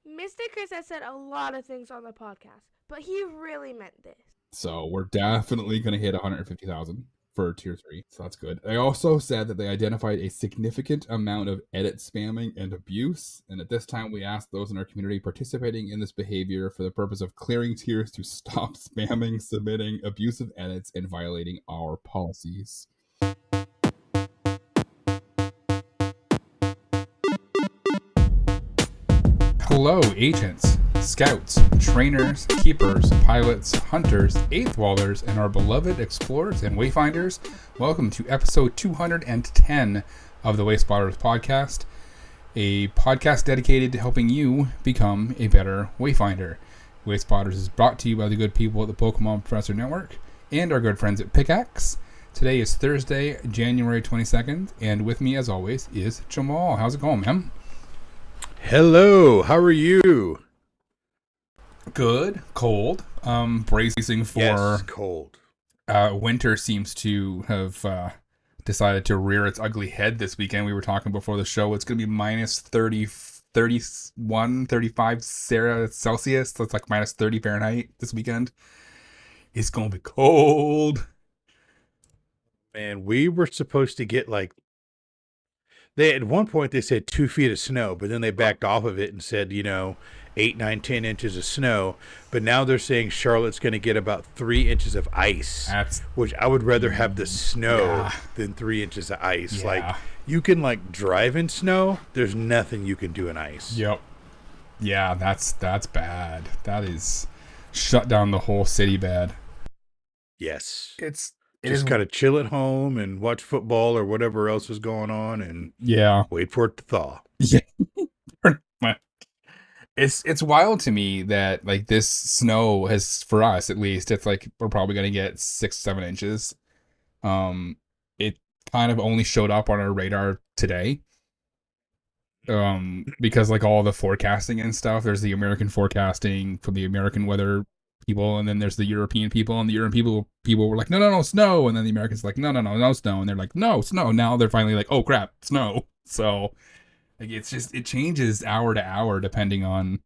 Mr. Chris has said a lot of things on the podcast, but he really meant this. So we're definitely going to hit 150,000 for tier 3. So that's good. They also said that they identified a significant amount of edit spamming and abuse. And at this time, we asked those in our community participating in this behavior for the purpose of clearing tiers to stop spamming, submitting abusive edits, and violating our policies. Hello, agents, scouts, trainers, keepers, pilots, hunters, eighth wallers, and our beloved explorers and wayfinders. Welcome to episode 210 of the Wayspotters podcast, a podcast dedicated to helping you become a better wayfinder. Wayspotters is brought to you by the good people at the Pokémon Professor Network and our good friends at Pickaxe. Today is Thursday, January 22nd, and with me, as always, is Jamal. How's it going, man? Hello, how are you? Good, cold, bracing for yes, cold. Winter seems to have decided to rear its ugly head this weekend. We were talking before the show, it's going to be minus 30, 31, 35 Celsius, so it's like minus 30 Fahrenheit this weekend. It's going to be cold. Man, we were supposed to get at one point they said 2 feet of snow, but then they backed off of it and said, 8, 9, 10 inches of snow. But now they're saying Charlotte's going to get about 3 inches of ice, which I would rather have the snow than 3 inches of ice. Yeah. Like, you can drive in snow. There's nothing you can do in ice. Yep. Yeah, that's bad. That is shut down the whole city bad. Yes. It Just kind of chill at home and watch football or whatever else is going on and wait for it to thaw. Yeah. It's wild to me that this snow has, for us at least, it's we're probably going to get 6-7 inches. It kind of only showed up on our radar today. Because all the forecasting and stuff, there's the American forecasting from the American weather people, and then there's the European people, and the European people were like, no, snow, and then the Americans like, no snow, and they're like, no, snow. Now they're finally like, oh crap, snow. So it changes hour to hour depending on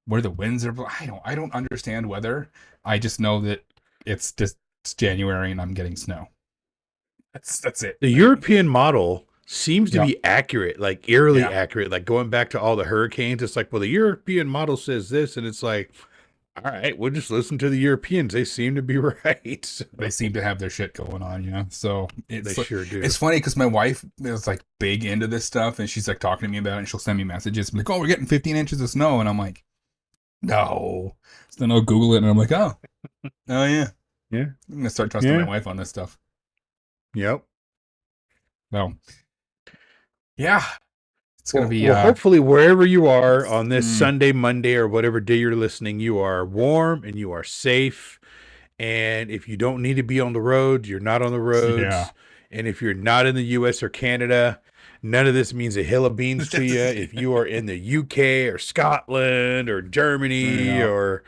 where the winds are. I don't understand weather. I just know that it's January and I'm getting snow. That's it. The European model seems to be accurate, eerily accurate, going back to all the hurricanes. It's well, the European model says this, and it's all right, we'll just listen to the Europeans. They seem to be right. So. They seem to have their shit going on, So they sure do. It's funny because my wife is big into this stuff, and she's talking to me about it, and she'll send me messages. I'm like, oh, we're getting 15 inches of snow, and I'm like, no. So then I'll Google it, and I'm like, oh yeah. I'm gonna start trusting my wife on this stuff. Yep. No. Yeah. It's going to be... hopefully wherever you are on this Sunday, Monday, or whatever day you're listening, you are warm and you are safe. And if you don't need to be on the road, you're not on the roads. Yeah. And if you're not in the U.S. or Canada, none of this means a hill of beans to you. If you are in the U.K. or Scotland or Germany or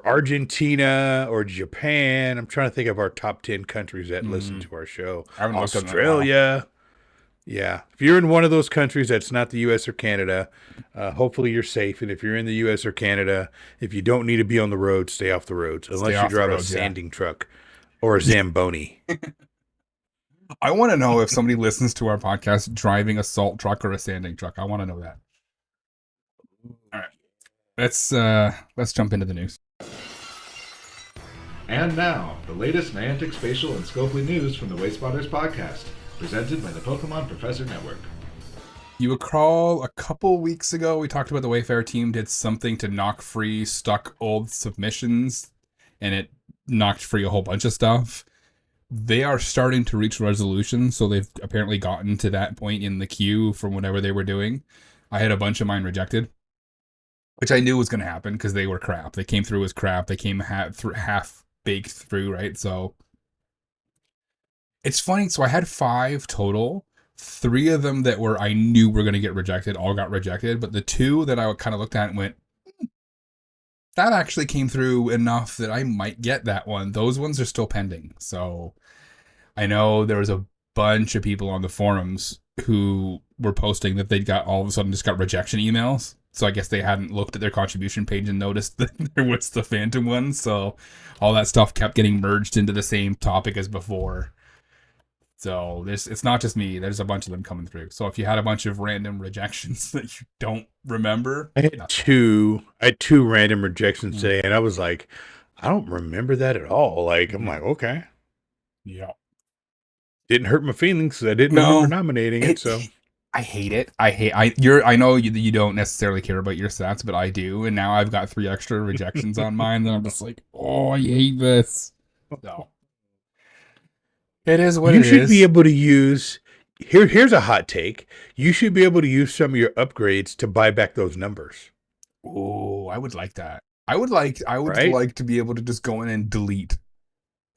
Argentina or Japan, I'm trying to think of our top 10 countries that listen to our show. Australia. Yeah. If you're in one of those countries that's not the U.S. or Canada, hopefully you're safe. And if you're in the U.S. or Canada, if you don't need to be on the road, stay off the roads. Unless you drive a sanding truck or a Zamboni. I want to know if somebody listens to our podcast driving a salt truck or a sanding truck. I want to know that. All right. Let's jump into the news. And now, the latest Niantic, Spatial, and Scopely news from the Wayspotters podcast. Presented by the Pokemon Professor Network. You recall a couple weeks ago, we talked about the Wayfarer team did something to knock free stuck old submissions, and it knocked free a whole bunch of stuff. They are starting to reach resolution, so they've apparently gotten to that point in the queue from whatever they were doing. I had a bunch of mine rejected, which I knew was going to happen because they were crap. They came through as crap. They came half baked through, right? So... it's funny, so I had 5 total. 3 of them that I knew were going to get rejected, all got rejected, but the 2 that I kind of looked at and went, that actually came through enough that I might get that one. Those ones are still pending. So I know there was a bunch of people on the forums who were posting that they got all of a sudden just got rejection emails So I guess they hadn't looked at their contribution page and noticed that there was the Phantom one. So all that stuff kept getting merged into the same topic as before. So it's not just me. There's a bunch of them coming through. So if you had a bunch of random rejections that you don't remember, I had two random rejections today, and I was like, I don't remember that at all. Like, I'm like, okay. Yeah. Didn't hurt my feelings because I didn't remember nominating it. So I hate it. I know you don't necessarily care about your stats, but I do. And now I've got 3 extra rejections on mine. And I'm just like, oh, I hate this. No. It is what it is. You should be able to use, here's a hot take. You should be able to use some of your upgrades to buy back those numbers. Oh, I would like that. I would like to be able to just go in and delete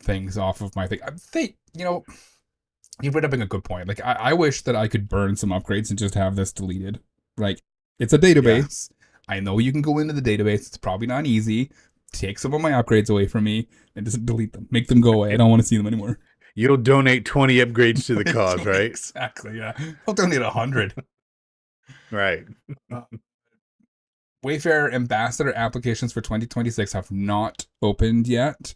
things off of my thing. I think, you bring up a good point. Like, I wish that I could burn some upgrades and just have this deleted. Like, it's a database. Yeah. I know you can go into the database. It's probably not easy. Take some of my upgrades away from me and just delete them. Make them go away. I don't want to see them anymore. You'll donate 20 upgrades to the cause, right? Exactly, yeah. I'll donate 100. Right. Wayfarer ambassador applications for 2026 have not opened yet.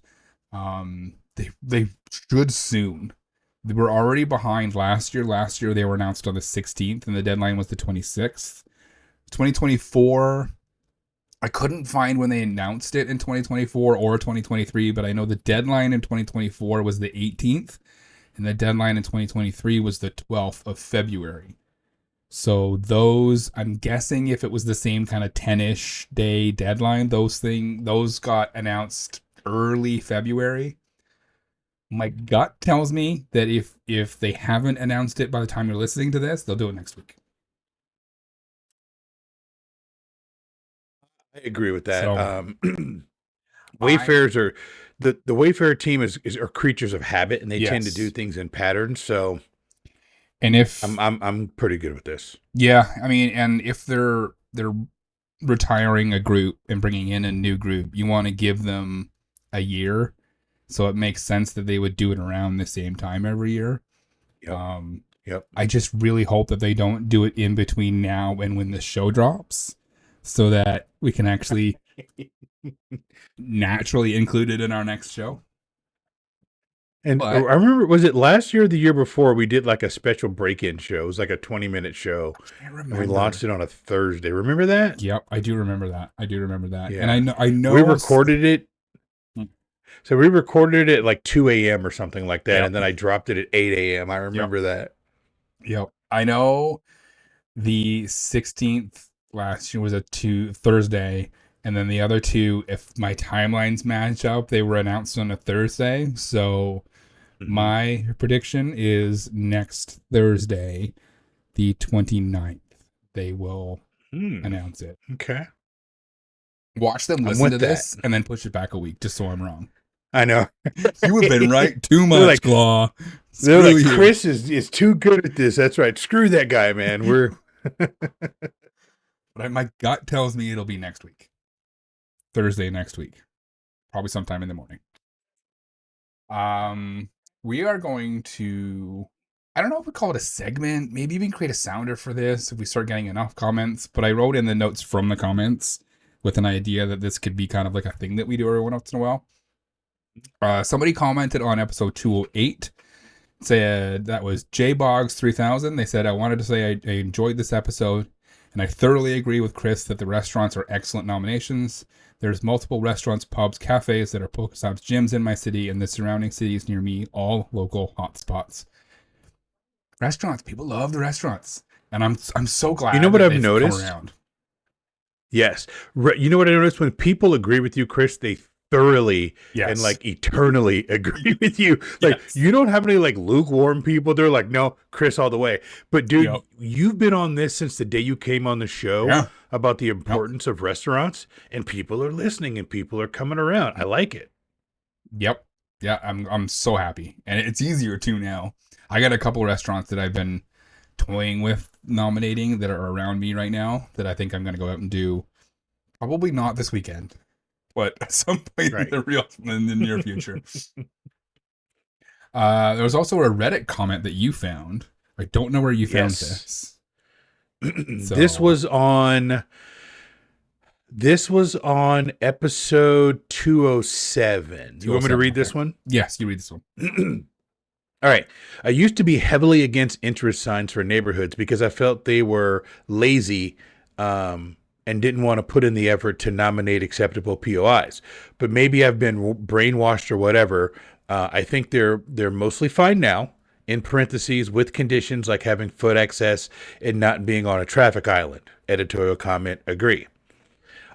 They should soon. They were already behind last year. Last year they were announced on the 16th and the deadline was the 26th. 2024, I couldn't find when they announced it in 2024 or 2023, but I know the deadline in 2024 was the 18th and the deadline in 2023 was the 12th of February. So those, I'm guessing if it was the same kind of 10-ish day deadline, those got announced early February. My gut tells me that if they haven't announced it by the time you're listening to this, they'll do it next week. I agree with that. So, Wayfarers are the Wayfarer team are creatures of habit, and they tend to do things in patterns. So, and if I'm pretty good with this. Yeah, I mean, and if they're retiring a group and bringing in a new group, you want to give them a year, so it makes sense that they would do it around the same time every year. Yep. I just really hope that they don't do it in between now and when the show drops, so that we can actually naturally include it in our next show. And I remember, was it last year or the year before, we did like a special break-in show? It was like a 20-minute show. I can't remember. And we launched it on a Thursday. Remember that? Yep, I do remember that. Yeah. And I know we recorded it. So we recorded it at like 2 a.m. or something like that. Yep. And then I dropped it at 8 a.m. I remember that. Yep. I know the 16th last year was a Thursday. And then the other two, if my timelines match up, they were announced on a Thursday. So my prediction is next Thursday, the 29th, they will announce it. Okay. Watch them listen to this and then push it back a week just so I'm wrong. I know. You have been right too much, Claw. They're like, Chris is too good at this. That's right. Screw that guy, man. But my gut tells me it'll be next week. Thursday next week. Probably sometime in the morning. We are going to, I don't know if we call it a segment. Maybe even create a sounder for this if we start getting enough comments. But I wrote in the notes from the comments with an idea that this could be kind of like a thing that we do every once in a while. Somebody commented on episode 208. Said that was JBogs3000. They said, I wanted to say I enjoyed this episode. And I thoroughly agree with Chris that the restaurants are excellent nominations. There's multiple restaurants, pubs, cafes that are Pokéstops gyms in my city and the surrounding cities near me, all local hotspots. Restaurants, people love the restaurants. And I'm so glad. You know what I've noticed? Yes. You know what I noticed? When people agree with you, Chris, they thoroughly and like eternally agree with you. Like you don't have any like lukewarm people. They're like, no, Chris all the way. But dude, you've been on this since the day you came on the show about the importance of restaurants, and people are listening and people are coming around. I like it. Yep. Yeah, I'm so happy. And it's easier too now. I got a couple restaurants that I've been toying with nominating that are around me right now that I think I'm gonna go out and do. Probably not this weekend, but at some point in the near future. There was also a Reddit comment that you found. I don't know where you found this. So. This was on This was on episode 207. You want me to read this one? Yes, you read this one. All right. I used to be heavily against interest signs for neighborhoods because I felt they were lazy and didn't want to put in the effort to nominate acceptable POIs. But maybe I've been brainwashed or whatever. I think they're mostly fine now, in parentheses, with conditions like having foot access and not being on a traffic island. Editorial comment, agree.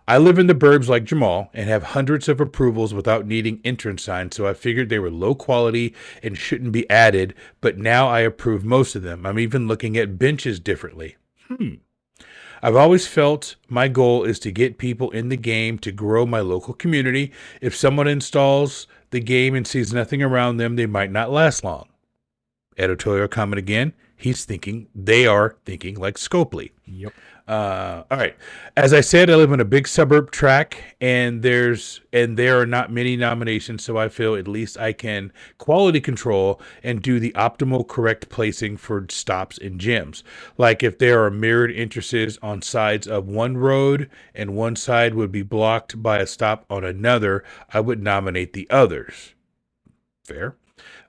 I live in the burbs like Jamal and have hundreds of approvals without needing entrance signs, so I figured they were low quality and shouldn't be added, but now I approve most of them. I'm even looking at benches differently. I've always felt my goal is to get people in the game to grow my local community. If someone installs the game and sees nothing around them, they might not last long. Editorial comment again. They are thinking like Scopely. Yep. All right. As I said, I live in a big suburb track, and there are not many nominations, so I feel at least I can quality control and do the optimal correct placing for stops and gyms. Like if there are mirrored entrances on sides of one road and one side would be blocked by a stop on another, I would nominate the others. Fair.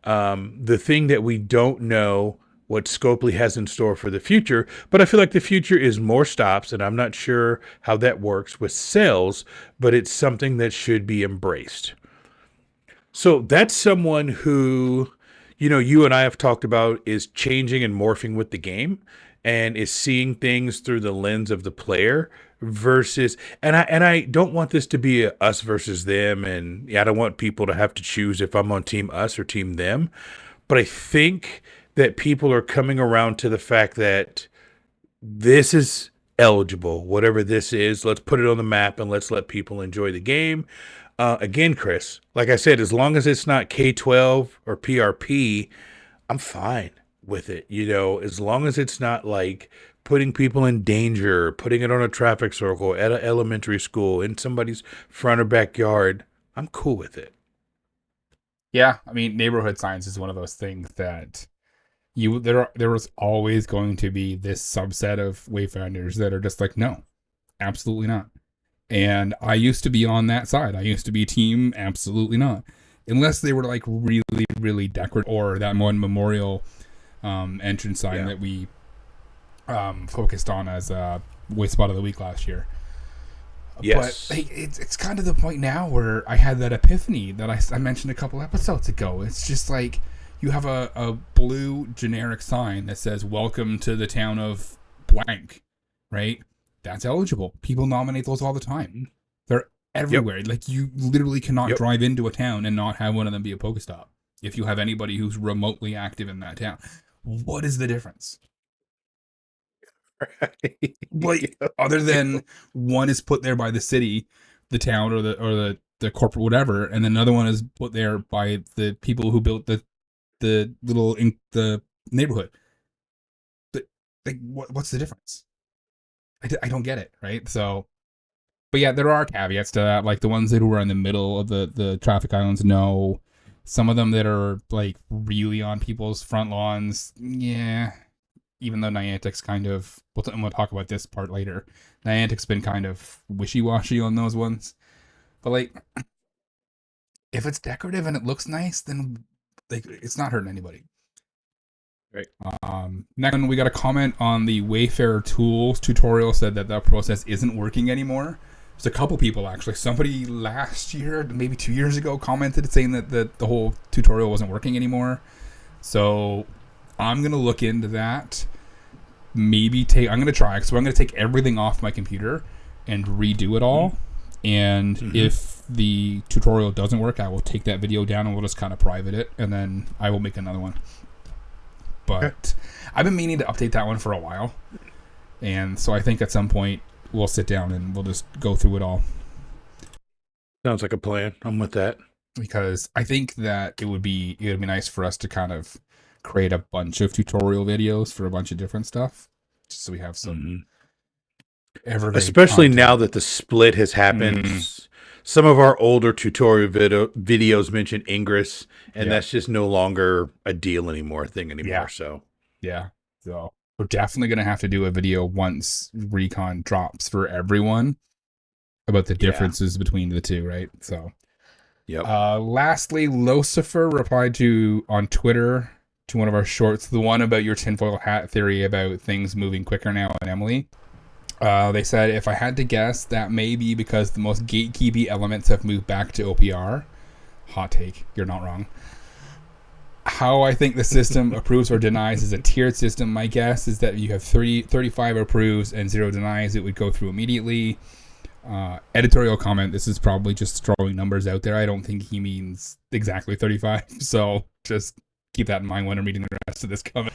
The thing that we don't know what Scopely has in store for the future, but I feel like the future is more stops, and I'm not sure how that works with sales, but it's something that should be embraced. So that's someone who, you and I have talked about is changing and morphing with the game and is seeing things through the lens of the player versus, and I don't want this to be a us versus them, and I don't want people to have to choose if I'm on team us or team them, but I think that people are coming around to the fact that this is eligible, whatever this is. Let's put it on the map and let's let people enjoy the game. Again, Chris, like I said, as long as it's not K-12 or PRP, I'm fine with it. As long as it's not like putting people in danger, putting it on a traffic circle at an elementary school, in somebody's front or backyard, I'm cool with it. Yeah, I mean, neighborhood signs is one of those things that there was always going to be this subset of Wayfinders that are just like, no, absolutely not. And I used to be on that side. I used to be team absolutely not, unless they were like really, really decorative, or that one memorial entrance sign that we focused on as a Wayspot of the Week last year. Yes. But it's kind of the point now where I had that epiphany that I mentioned a couple episodes ago. It's just like, you have a blue generic sign that says, welcome to the town of blank, right? That's eligible. People nominate those all the time. They're everywhere. Yep. Like, you literally cannot drive into a town and not have one of them be a Pokestop if you have anybody who's remotely active in that town. What is the difference? Right. Like, other than one is put there by the city, the town, or the corporate whatever, and then another one is put there by the people who built the neighborhood. Like, what's the difference? I don't get it, right? So, but yeah, there are caveats to that. Like the ones that were in the middle of the traffic islands, no. Some of them that are like really on people's front lawns, yeah. Even though Niantic's kind of, we'll talk about this part later. Niantic's been kind of wishy-washy on those ones. But like, if it's decorative and it looks nice, then like, it's not hurting anybody. Right. Next one, we got a comment on the Wayfarer tools tutorial, said that process isn't working anymore. There's a couple people, actually. Somebody last year, maybe 2 years ago, commented saying that the whole tutorial wasn't working anymore. So I'm going to look into that. I'm going to try. So I'm going to take everything off my computer and redo it all. And if the tutorial doesn't work, I will take that video down and we'll just kind of private it. And then I will make another one. But I've been meaning to update that one for a while. And so I think at some point we'll sit down and we'll just go through it all. Sounds like a plan. I'm with that. Because I think that it would be nice for us to kind of create a bunch of tutorial videos for a bunch of different stuff. Just so we have some especially content. Now that the split has happened. Some of our older tutorial videos mention Ingress, and that's just no longer a deal anymore, So we're definitely going to have to do a video once Recon drops for everyone. about the differences between the two, right? So, Yep. Lastly, Lucifer replied on Twitter to one of our shorts, the one about your tinfoil hat theory about things moving quicker now in Emily. They said, if I had to guess, that may be because the most gatekeepy elements have moved back to OPR. Hot take. You're not wrong. How I think the system approves or denies is a tiered system. My guess is that if you have 35 approves and 0 denies, it would go through immediately. Editorial comment, this is probably just throwing numbers out there. I don't think he means exactly 35. So just keep that in mind when I'm reading the rest of this comment.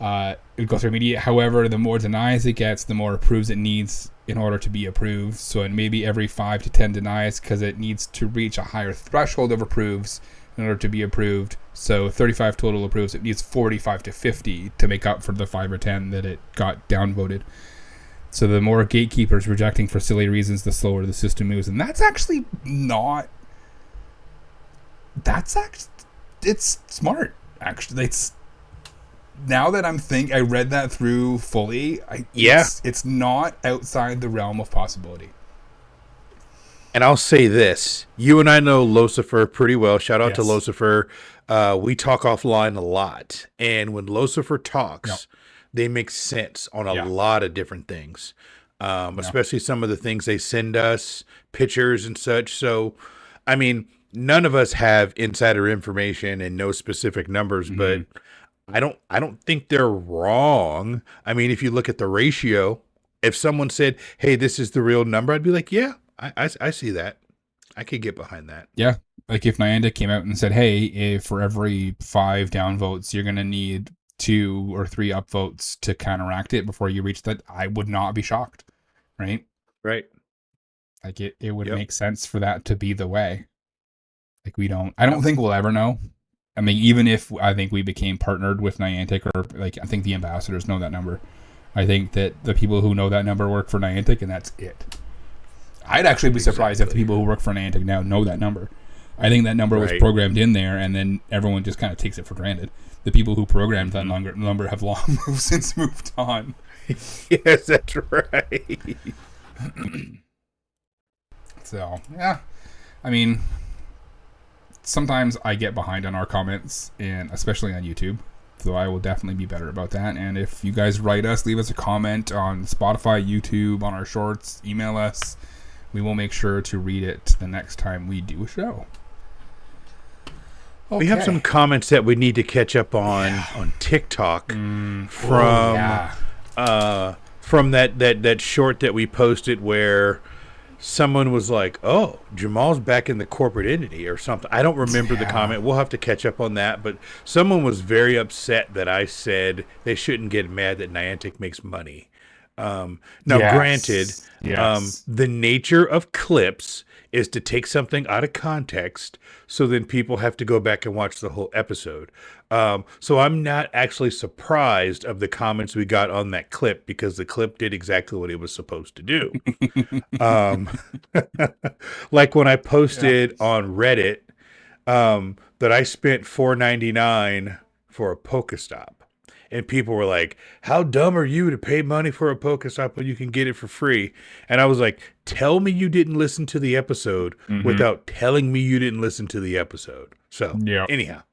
It would go through immediate. However, the more denies it gets, the more approves it needs in order to be approved. So it may be every 5 to 10 denies because it needs to reach a higher threshold of approves in order to be approved. So 35 total approves. It needs 45 to 50 to make up for the 5 or 10 that it got downvoted. So the more gatekeepers rejecting for silly reasons, the slower the system moves. And that's actually not... It's smart, actually. It's... Now that I read that through fully, it's not outside the realm of possibility. And I'll say this. You and I know Lucifer pretty well. Shout out to Lucifer. We talk offline a lot. And when Lucifer talks, they make sense on a lot of different things. Especially some of the things they send us, pictures and such. So, I mean, none of us have insider information and no specific numbers, but I don't think they're wrong. I mean, if you look at the ratio, if someone said, hey, this is the real number, I'd be like, yeah, I see that. I could get behind that. Yeah. Like if Niantic came out and said, hey, if for every 5 downvotes, you're going to need 2 or 3 upvotes to counteract it before you reach that, I would not be shocked. Right? Right. Like it would make sense for that to be the way. Like I don't think we'll ever know. I mean, even if I think we became partnered with Niantic, or like I think the ambassadors know that number. I think that the people who know that number work for Niantic, and that's it. I'd actually be surprised if the people who work for Niantic now know that number. I think that number was programmed in there, and then everyone just kind of takes it for granted. The people who programmed that number have long since moved on. Yes, that's right. So, yeah. I mean... Sometimes I get behind on our comments, and especially on YouTube, so I will definitely be better about that. And if you guys write us, leave us a comment on Spotify, YouTube, on our shorts, email us, we will make sure to read it the next time we do a show. Okay. We have some comments that we need to catch up on TikTok from that short that we posted where someone was like, oh, Jamal's back in the corporate entity or something. I don't remember the comment. We'll have to catch up on that. But someone was very upset that I said they shouldn't get mad that Niantic makes money. Granted, the nature of clips is to take something out of context, so then people have to go back and watch the whole episode. So I'm not actually surprised of the comments we got on that clip, because the clip did exactly what it was supposed to do. Like when I posted on Reddit that I spent $4.99 for a Pokéstop. And people were like, how dumb are you to pay money for a Pokéstop when you can get it for free? And I was like, tell me you didn't listen to the episode without telling me you didn't listen to the episode. So, anyhow.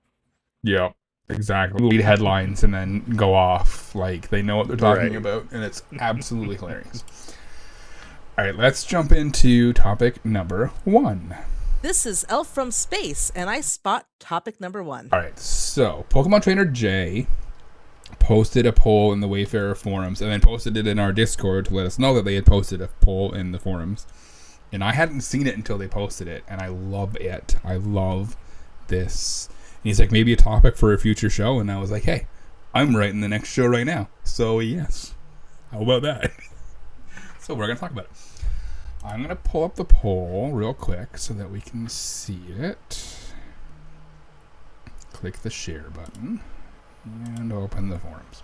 Yeah, exactly. Read headlines and then go off like they know what they're talking about. And it's absolutely hilarious. All right, let's jump into topic number 1. This is Elf from Space, and I spot topic number 1. All right, so Pokemon Trainer Jay posted a poll in the Wayfarer forums, and then posted it in our Discord to let us know that they had posted a poll in the forums. And I hadn't seen it until they posted it, and I love it. I love this. And he's like, maybe a topic for a future show, and I was like, hey, I'm writing the next show right now. So yes, how about that? So we're gonna talk about it. I'm gonna pull up the poll real quick so that we can see it. Click the share button and open the forums.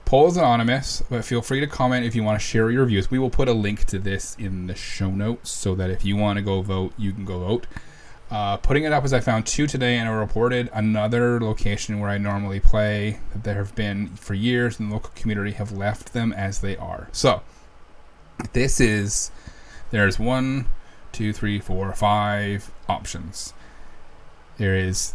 Poll is anonymous, but feel free to comment if you want to share your views. We will put a link to this in the show notes so that if you want to go vote, you can go vote. Putting it up as I found 2 today, and I reported another location where I normally play that there have been for years, and the local community have left them as they are. So this is There's 1, 2, 3, 4, 5 options. This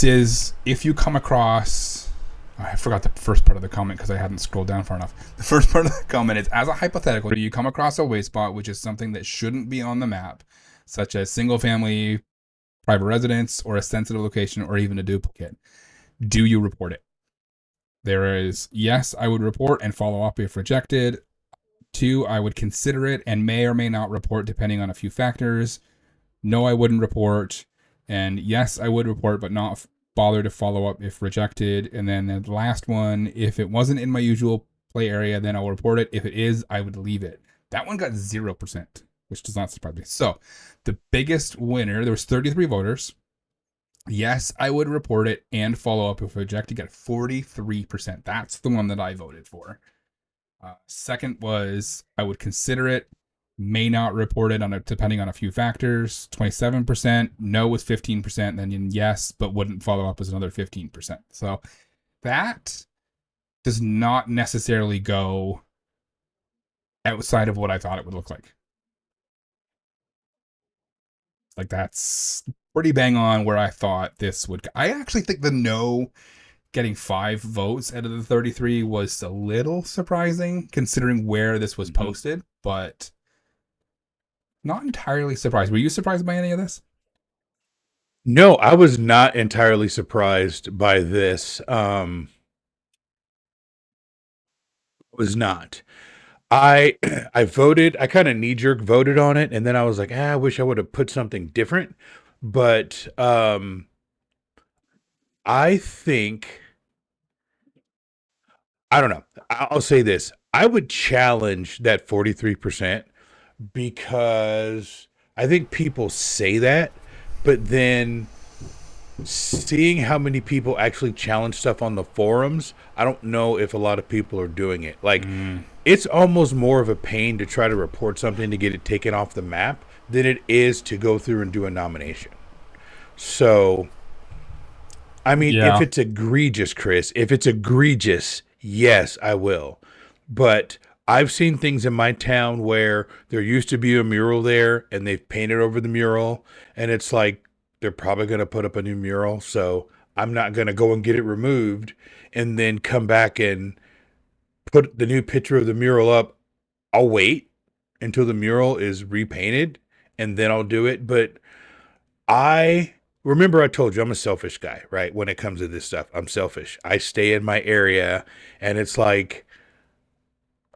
is if you come across, I forgot the first part of the comment because I hadn't scrolled down far enough. The first part of the comment is, as a hypothetical, you come across a wayspot, which is something that shouldn't be on the map, such as single family, private residence, or a sensitive location, or even a duplicate. Do you report it? There is, yes, I would report and follow up if rejected. 2, I would consider it and may or may not report depending on a few factors. No, I wouldn't report. And yes, I would report, but not bother to follow up if rejected. And then the last one, if it wasn't in my usual play area, then I'll report it. If it is, I would leave it. That one got 0%, which does not surprise me. So the biggest winner, there was 33 voters. Yes, I would report it and follow up if rejected. Got 43%. That's the one that I voted for. Second was I would consider it, may not report it depending on a few factors. 27%. No was 15%. Then yes, but wouldn't follow up was another 15%. So that does not necessarily go outside of what I thought it would look like. Like, that's pretty bang on where I thought this would go. I actually think the no getting 5 votes out of the 33 was a little surprising considering where this was posted, but not entirely surprised. Were you surprised by any of this? No, I was not entirely surprised by this. Was not. I voted, I kind of knee-jerk voted on it, and then I was like, I wish I would have put something different. But I think, I don't know. I'll say this. I would challenge that 43% because I think people say that, but then seeing how many people actually challenge stuff on the forums, I don't know if a lot of people are doing it. Like, it's almost more of a pain to try to report something to get it taken off the map than it is to go through and do a nomination. So, I mean, if it's egregious, Chris, if it's egregious, yes, I will. But I've seen things in my town where there used to be a mural there and they've painted over the mural, and it's like, they're probably going to put up a new mural, so I'm not going to go and get it removed and then come back and put the new picture of the mural up. I'll wait until the mural is repainted and then I'll do it. But I remember I told you I'm a selfish guy, right? When it comes to this stuff, I'm selfish. I stay in my area, and it's like,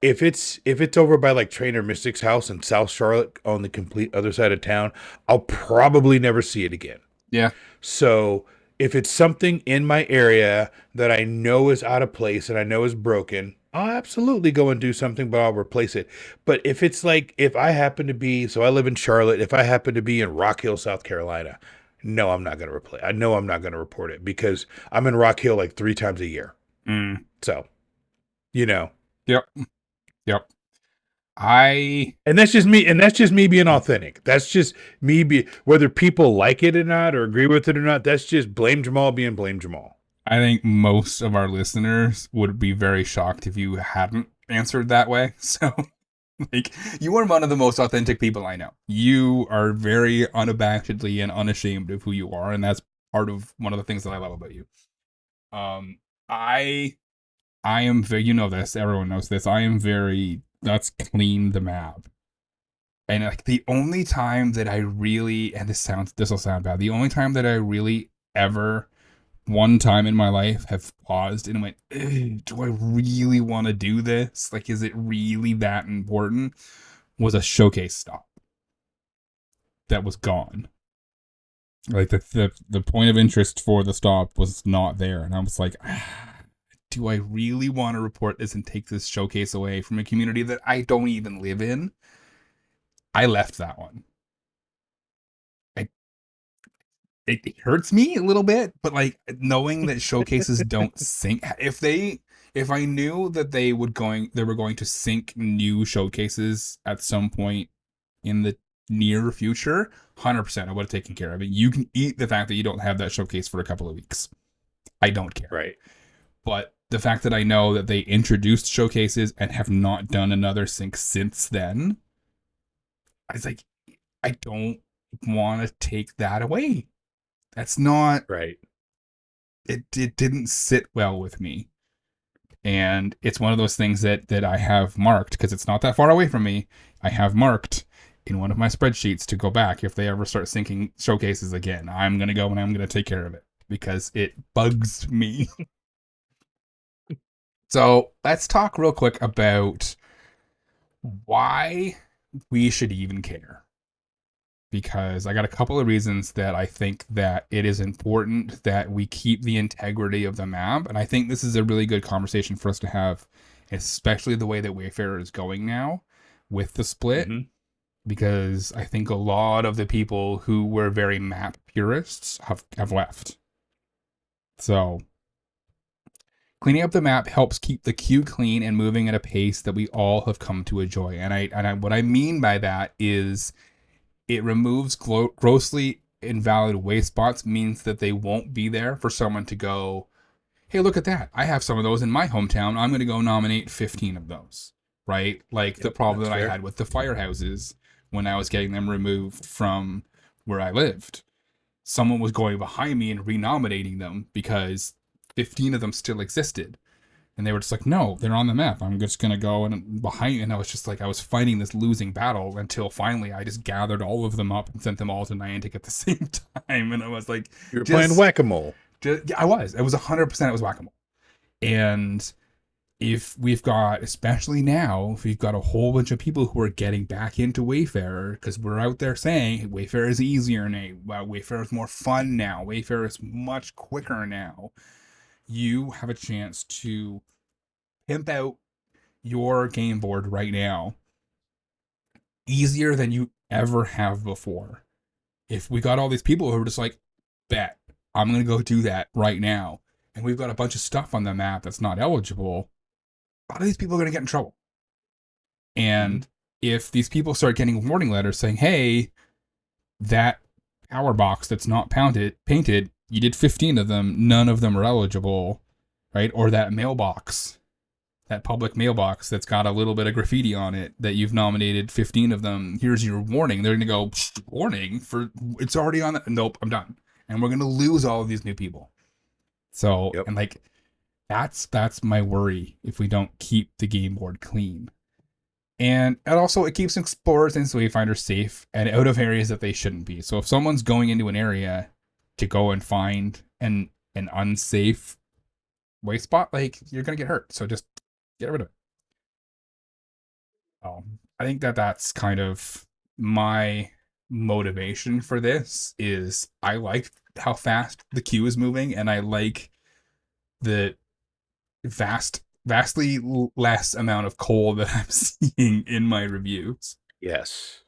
if it's over by like Trainer Mystic's house in South Charlotte on the complete other side of town, I'll probably never see it again. Yeah. So if it's something in my area that I know is out of place and I know is broken, I'll absolutely go and do something, but I'll replace it. But if it's like, if I happen to be, so I live in Charlotte, if I happen to be in Rock Hill, South Carolina, no, I'm not going to replace. I know I'm not going to report it because I'm in Rock Hill like 3 times a year. So, you know. Yep. And that's just me being authentic. That's just me whether people like it or not or agree with it or not, that's just blame Jamal being blame Jamal. I think most of our listeners would be very shocked if you hadn't answered that way. So, like, you are one of the most authentic people I know. You are very unabashedly and unashamed of who you are, and that's part of one of the things that I love about you. I am very, you know this, everyone knows this. I am very, let's clean the map. And like the only time that I really, and this will sound bad, the only time that I really ever, one time in my life, have paused and went, do I really want to do this? Like, is it really that important? Was a showcase stop that was gone. Like the point of interest for the stop was not there. And I was like, do I really want to report this and take this showcase away from a community that I don't even live in? I left that one. It hurts me a little bit, but like knowing that showcases don't sync. If I knew that they were going to sync new showcases at some point in the near future, 100% I would have taken care of it. You can eat the fact that you don't have that showcase for a couple of weeks. I don't care. Right. But the fact that I know that they introduced showcases and have not done another sync since then I was like, I don't want to take that away. That's not Right. it didn't sit well with me. And it's one of those things that I have marked because it's not that far away from me. I have marked in one of my spreadsheets to go back if they ever start syncing showcases again. I'm going to go and I'm going to take care of it because it bugs me. So let's talk real quick about why we should even care. Because I got a couple of reasons that I think that it is important that we keep the integrity of the map. And I think this is a really good conversation for us to have, especially the way that Wayfarer is going now with the split. Mm-hmm. Because I think a lot of the people who were very map purists have left. So cleaning up the map helps keep the queue clean and moving at a pace that we all have come to enjoy. And I what I mean by that is it removes grossly invalid Wayspots, means that they won't be there for someone to go, hey, look at that. I have some of those in my hometown. I'm going to go nominate 15 of those, right? Like the problem that I had with the firehouses when I was getting them removed from where I lived. Someone was going behind me and renominating them because 15 of them still existed. And they were just like, no, they're on the map. I'm just going to go and behind. And I was just like, I was fighting this losing battle until finally I just gathered all of them up and sent them all to Niantic at the same time. And I was like, you're playing whack-a-mole. Yeah, I was. It was 100% it was whack-a-mole. And if we've got, especially now, if we've got a whole bunch of people who are getting back into Wayfarer, because we're out there saying Wayfarer is easier now. Wayfarer is more fun now. Wayfarer is much quicker now. You have a chance to pimp out your game board right now easier than you ever have before. If we got all these people who are just like, bet, I'm going to go do that right now, and we've got a bunch of stuff on the map that's not eligible, a lot of these people are going to get in trouble. And if these people start getting warning letters saying, hey, that power box that's not painted, you did 15 of them, none of them are eligible, right? Or that mailbox, that public mailbox that's got a little bit of graffiti on it that you've nominated 15 of them, here's your warning. They're going to go, warning? For it's already on that. Nope, I'm done. And we're going to lose all of these new people. So, and like, that's my worry if we don't keep the game board clean. And also, it keeps explorers and wayfinders safe and out of areas that they shouldn't be. So if someone's going into an area to go and find an unsafe wayspot, like, you're going to get hurt. So just get rid of it. I think that's kind of my motivation for this is I like how fast the queue is moving, and I like the vastly less amount of coal that I'm seeing in my reviews. Yes.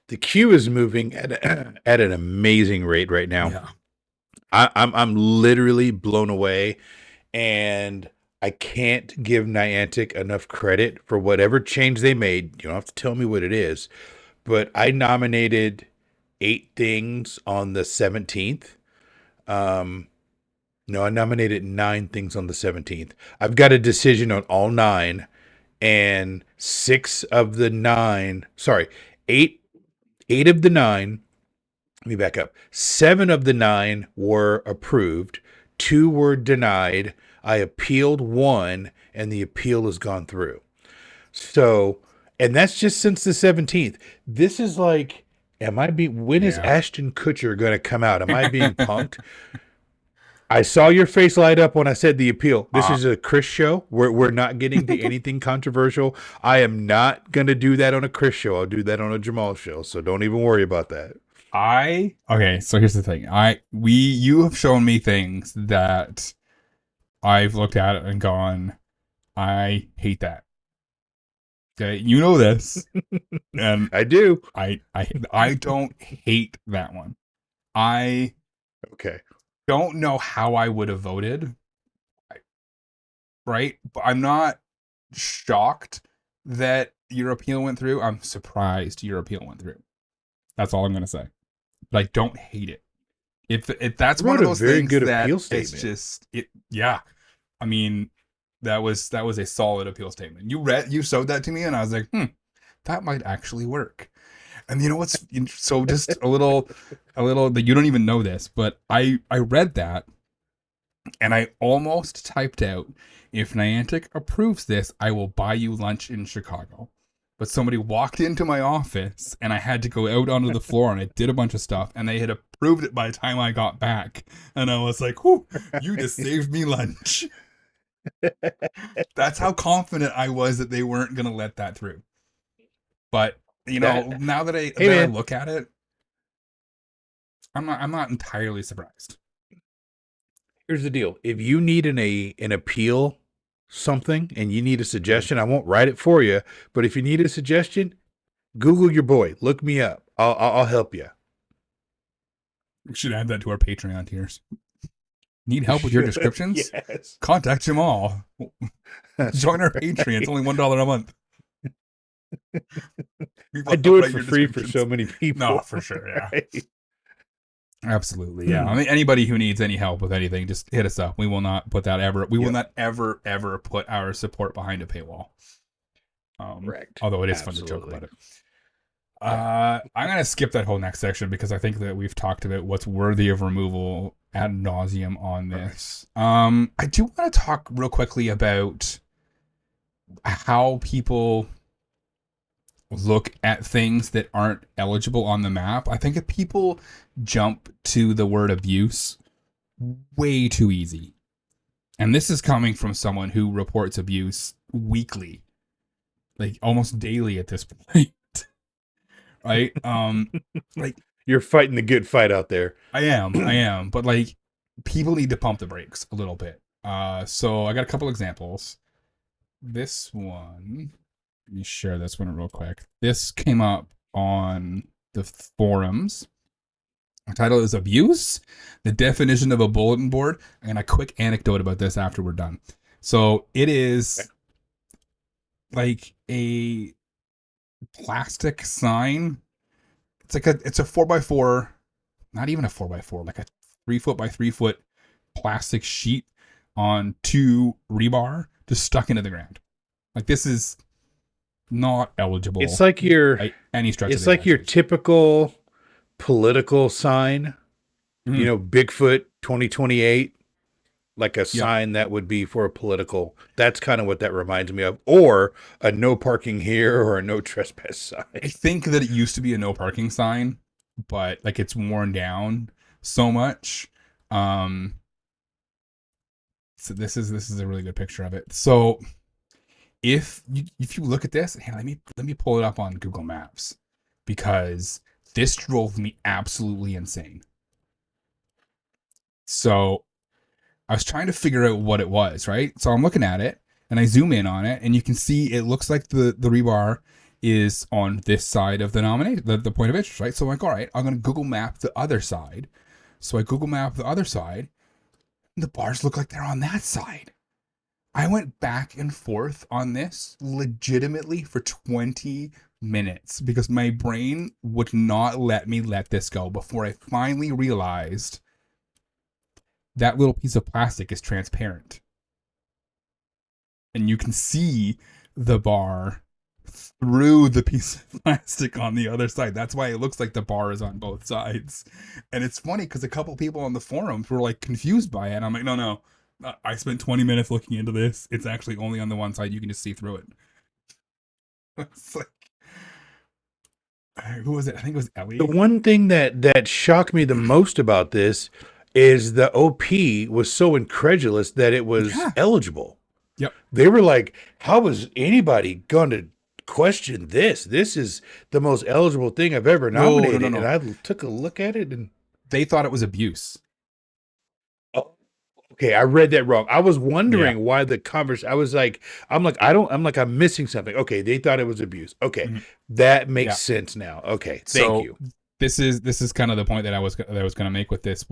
The queue is moving at an amazing rate right now. Yeah. I'm literally blown away, and I can't give Niantic enough credit for whatever change they made. You don't have to tell me what it is, but I nominated 8 things on the 17th. No, I nominated 9 things on the 17th. I've got a decision on all 9, and 8 of the 9. Let me back up. 7 of the 9 were approved. 2 were denied. I appealed 1, and the appeal has gone through. So, and that's just since the 17th. This is like, when is Ashton Kutcher going to come out? Am I being punked? I saw your face light up when I said the appeal. This is a Chris show. We're not getting to anything controversial. I am not going to do that on a Chris show. I'll do that on a Jamal show. So don't even worry about that. Okay, so here's the thing. You have shown me things that I've looked at it and gone, I hate that. Okay, you know this. And I do. I don't hate that one. Okay. Don't know how I would have voted, right? But I'm not shocked that your appeal went through. I'm surprised your appeal went through. That's all I'm going to say. But I don't hate it. If that's one of those very things good that appeal it's statement. just yeah. I mean, that was a solid appeal statement. You showed that to me, and I was like, that might actually work. And you know what's so just a little that you don't even know this, but I read that and I almost typed out, if Niantic approves this, I will buy you lunch in Chicago. But somebody walked into my office and I had to go out onto the floor and I did a bunch of stuff and they had approved it by the time I got back. And I was like, whew, you just saved me lunch. That's how confident I was that they weren't going to let that through. But, you know, now that I look at it, I'm not entirely surprised. Here's the deal. If you need an appeal something and you need a suggestion, I won't write it for you, but if you need a suggestion, Google your boy, look me up. I'll help you. We should add that to our Patreon tiers. Need help with your descriptions? Yes. Contact Jamal. Join our Patreon. It's only $1 a month. I do it for free for so many people. No, for sure. Yeah. Right? Absolutely. Yeah. I mean, anybody who needs any help with anything, just hit us up. We will not put that ever. We will not ever put our support behind a paywall. Correct. Although it is fun to joke about it. I'm going to skip that whole next section because I think that we've talked about what's worthy of removal ad nauseum on this. I do want to talk real quickly about how people look at things that aren't eligible on the map. I think that people jump to the word abuse way too easy. And this is coming from someone who reports abuse weekly, like almost daily at this point. Right? Like, you're fighting the good fight out there. I am. But like, people need to pump the brakes a little bit. So I got a couple examples. This one, let me share this one real quick. This came up on the forums. The title is Abuse, the definition of a bulletin board, and a quick anecdote about this after we're done. So it is like a plastic sign. It's a 4x4, not even a 4x4, like a 3 foot by 3 foot plastic sheet on 2 rebar just stuck into the ground. Like, this is not eligible. It's like your any stretch. It's like your typical political sign. You know, Bigfoot 2028, like a sign that would be for a political. That's kind of what that reminds me of. Or a no parking here or a no trespass sign. I think that it used to be a no parking sign, but like it's worn down so much. So this is a really good picture of it. So if you look at this, hey, let me pull it up on Google Maps because this drove me absolutely insane. So I was trying to figure out what it was, right? So I'm looking at it and I zoom in on it and you can see it looks like the rebar is on this side of the the point of interest, right? So I'm like, all right, I'm going to Google map the other side. So I Google map the other side and the bars look like they're on that side. I went back and forth on this legitimately for 20 minutes because my brain would not let me let this go before I finally realized that little piece of plastic is transparent. And you can see the bar through the piece of plastic on the other side. That's why it looks like the bar is on both sides. And it's funny because a couple people on the forums were like confused by it. And I'm like, no. I spent 20 minutes looking into this. It's actually only on the one side. You can just see through it. It's like, who was it? I think it was Ellie. The one thing that shocked me the most about this is the OP was so incredulous that it was eligible. Yep. They were like, how is anybody going to question this? This is the most eligible thing I've ever nominated. No. And I took a look at it and they thought it was abuse. Okay, I read that wrong. I was wondering why the conversation. I'm missing something. Okay, they thought it was abuse. Okay, that makes sense now. Okay, thank you. This is kind of the point that I was going to make with this.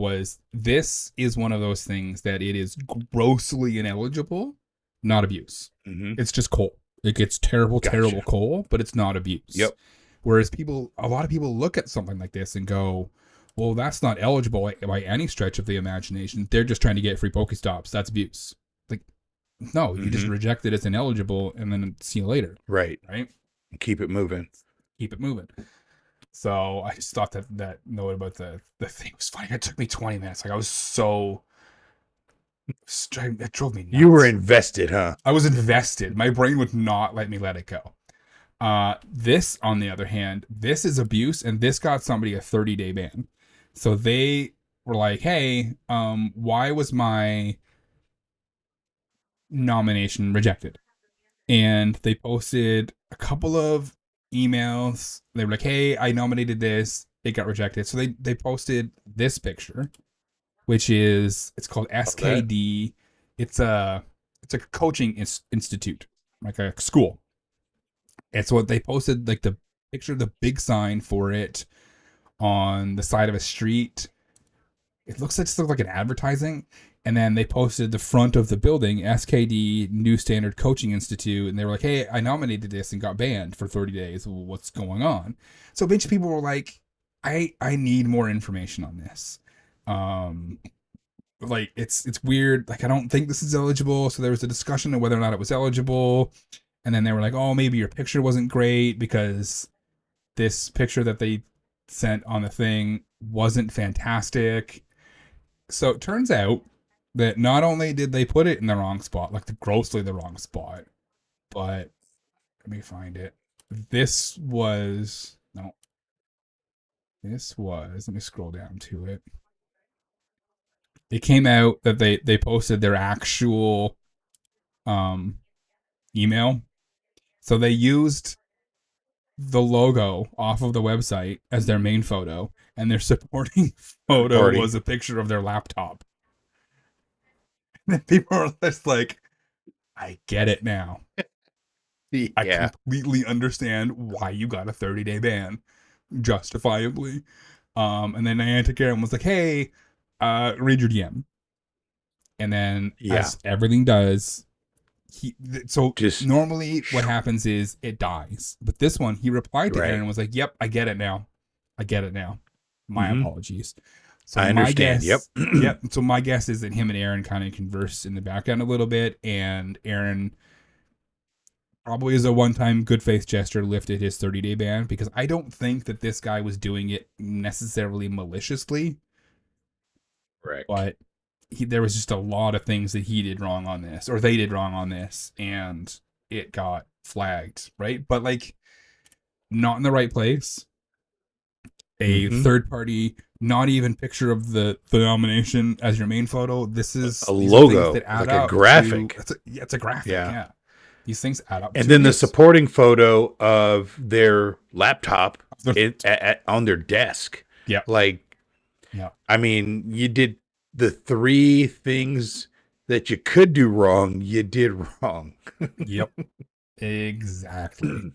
This is one of those things that it is grossly ineligible, not abuse. It's just coal. It gets terrible coal, but it's not abuse. Yep. Whereas a lot of people look at something like this and go, well, that's not eligible by any stretch of the imagination. They're just trying to get free Pokéstops. That's abuse. Like, no, you just reject it as ineligible and then see you later. Right. Right? Keep it moving. So I just thought that note about the thing was funny. It took me 20 minutes. Like I was so, it drove me nuts. You were invested, huh? I was invested. My brain would not let me let it go. This, on the other hand, this is abuse, and this got somebody a 30-day ban. So they were like, hey, why was my nomination rejected? And they posted a couple of emails. They were like, hey, I nominated this. It got rejected. So they posted this picture, which is, it's called SKD. It's a coaching institute, like a school. And so they posted like the picture of the big sign for it on the side of a street. It looks like an advertising. And then they posted the front of the building, SKD New Standard Coaching Institute. And they were like, hey, I nominated this and got banned for 30 days. Well, what's going on? So a bunch of people were like, I need more information on this. Like it's weird. Like, I don't think this is eligible. So there was a discussion of whether or not it was eligible. And then they were like, oh, maybe your picture wasn't great because this picture that they sent on the thing wasn't fantastic. So it turns out that not only did they put it in the wrong spot, like grossly the wrong spot, but let me find it. Let me scroll down to it. It came out that they posted their actual email. So they used the logo off of the website as their main photo, and their supporting photo was a picture of their laptop. And people are just like, I get it now. Yeah. I completely understand why you got a 30-day ban, justifiably. And then Niantic Aaron was like, hey, read your DM. And then as everything does, normally what happens is it dies. But this one, he replied to Aaron and was like, yep, I get it now. My apologies. So I understand. Yep. So my guess is that him and Aaron kind of conversed in the background a little bit, and Aaron probably as a one-time good faith gesture lifted his 30-day ban, because I don't think that this guy was doing it necessarily maliciously. Correct. But there was just a lot of things that he did wrong on this, or they did wrong on this, and it got flagged, right? But like, not in the right place. A third party, not even picture of the nomination as your main photo. This is a logo, that add like up a graphic. It's a graphic. Yeah. These things add up. And then the supporting photo of their laptop on their desk. Yeah. I mean, you did the 3 things that you could do wrong. You did wrong. Yep. Exactly.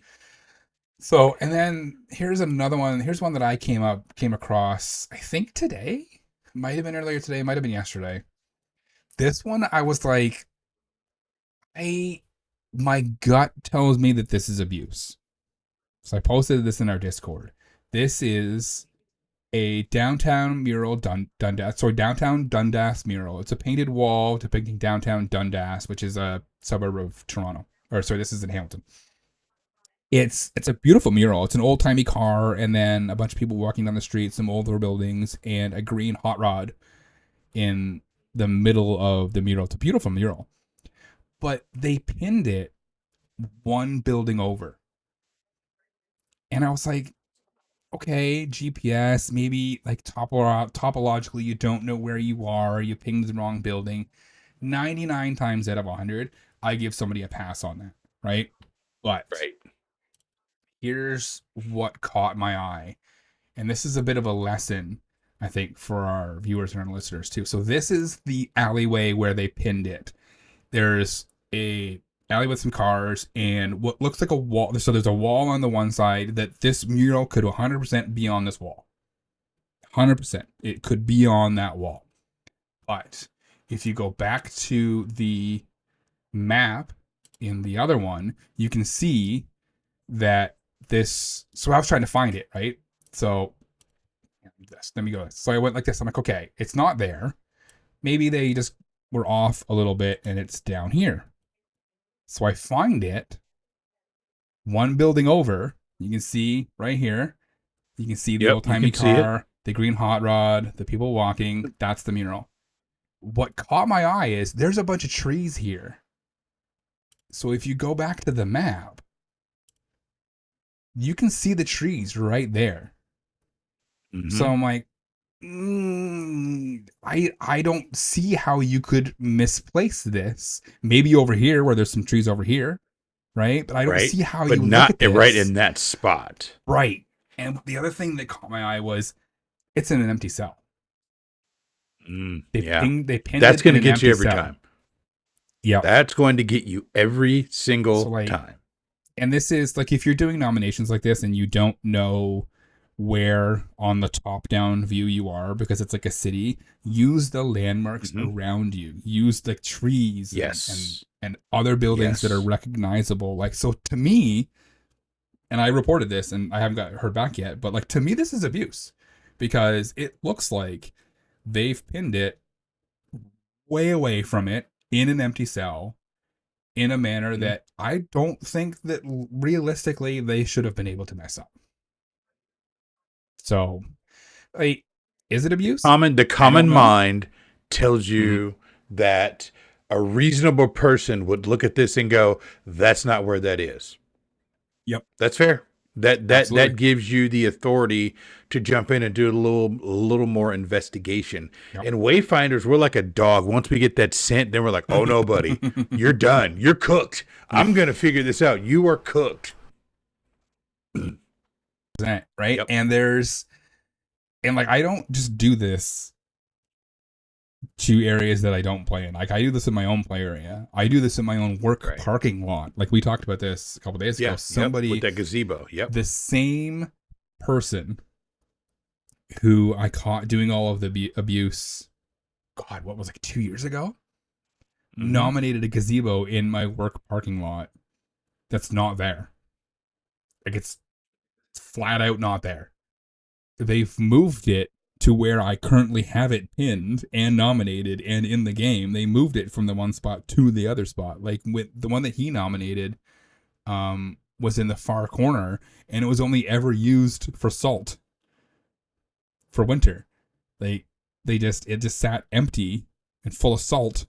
So, and then here's another one. Here's one that I came across, I think today. Might have been earlier today, might have been yesterday. This one, I was like, my gut tells me that this is abuse. So I posted this in our Discord. This is a downtown mural, downtown Dundas mural. It's a painted wall depicting downtown Dundas, which is a suburb of Toronto. This is in Hamilton. It's a beautiful mural. It's an old-timey car, and then a bunch of people walking down the street, some older buildings, and a green hot rod in the middle of the mural. It's a beautiful mural. But they pinned it one building over. And I was like, okay, GPS, maybe like topologically you don't know where you are, you pinged the wrong building. 99 times out of 100, I give somebody a pass on that, right? But here's what caught my eye. And this is a bit of a lesson, I think, for our viewers and our listeners too. So this is the alleyway where they pinned it. There's a alley with some cars and what looks like a wall. So there's a wall on the one side that this mural could 100% be on this wall. 100%. It could be on that wall. But if you go back to the map in the other one, you can see that this. So I was trying to find it, right? So let me go. So I went like this. I'm like, okay, it's not there. Maybe they just were off a little bit and it's down here. So I find it one building over. You can see right here. You can see the Yep, old timey you can see it. car, the green hot rod, the people walking. That's the mural. What caught my eye is there's a bunch of trees here. So if you go back to the map, you can see the trees right there. Mhm. So I'm like, I don't see how you could misplace this. Maybe over here where there's some trees over here, right? But I don't Right. see how But you look not at this. right in that spot. Right. And the other thing that caught my eye was it's in an empty cell. They Yeah. pinned That's it going to in an get you empty every cell. time. Yeah. That's going to get you every single So, like, time. And this is like if you're doing nominations like this and you don't know where on the top down view you are because it's like a city, use the landmarks around you. Use the trees Yes. and other buildings that are Yes. recognizable. Like, so to me, and I reported this and I haven't heard back yet, but like to me this is abuse because it looks like they've pinned it way away from it in an empty cell in a manner that I don't think that realistically they should have been able to mess up. So, like, is it abuse? The common know. mind tells you that a reasonable person would look at this and go, "That's not where that is." Yep, that's fair. That Absolutely. gives you the authority to jump in and do a little more investigation. Yep. And Wayfinders, we're like a dog. Once we get that scent, then we're like, "Oh no, buddy, you're done. You're cooked. I'm gonna figure this out. You are cooked." Right? Yep. And like I don't just do this to areas that I don't play in. Like I do this in my own play area. I do this in my own work Right. parking lot. Like we talked about this a couple days ago. Somebody with that gazebo. Yep. the same person who I caught doing all of the abuse, God, what was it, 2 years ago? Nominated a gazebo in my work parking lot that's not there. Like it's flat out not there. They've moved it to where I currently have it pinned and nominated and in the game. They moved it from the one spot to the other spot. Like with the one that he nominated was in the far corner and it was only ever used for salt for winter. It just sat empty and full of salt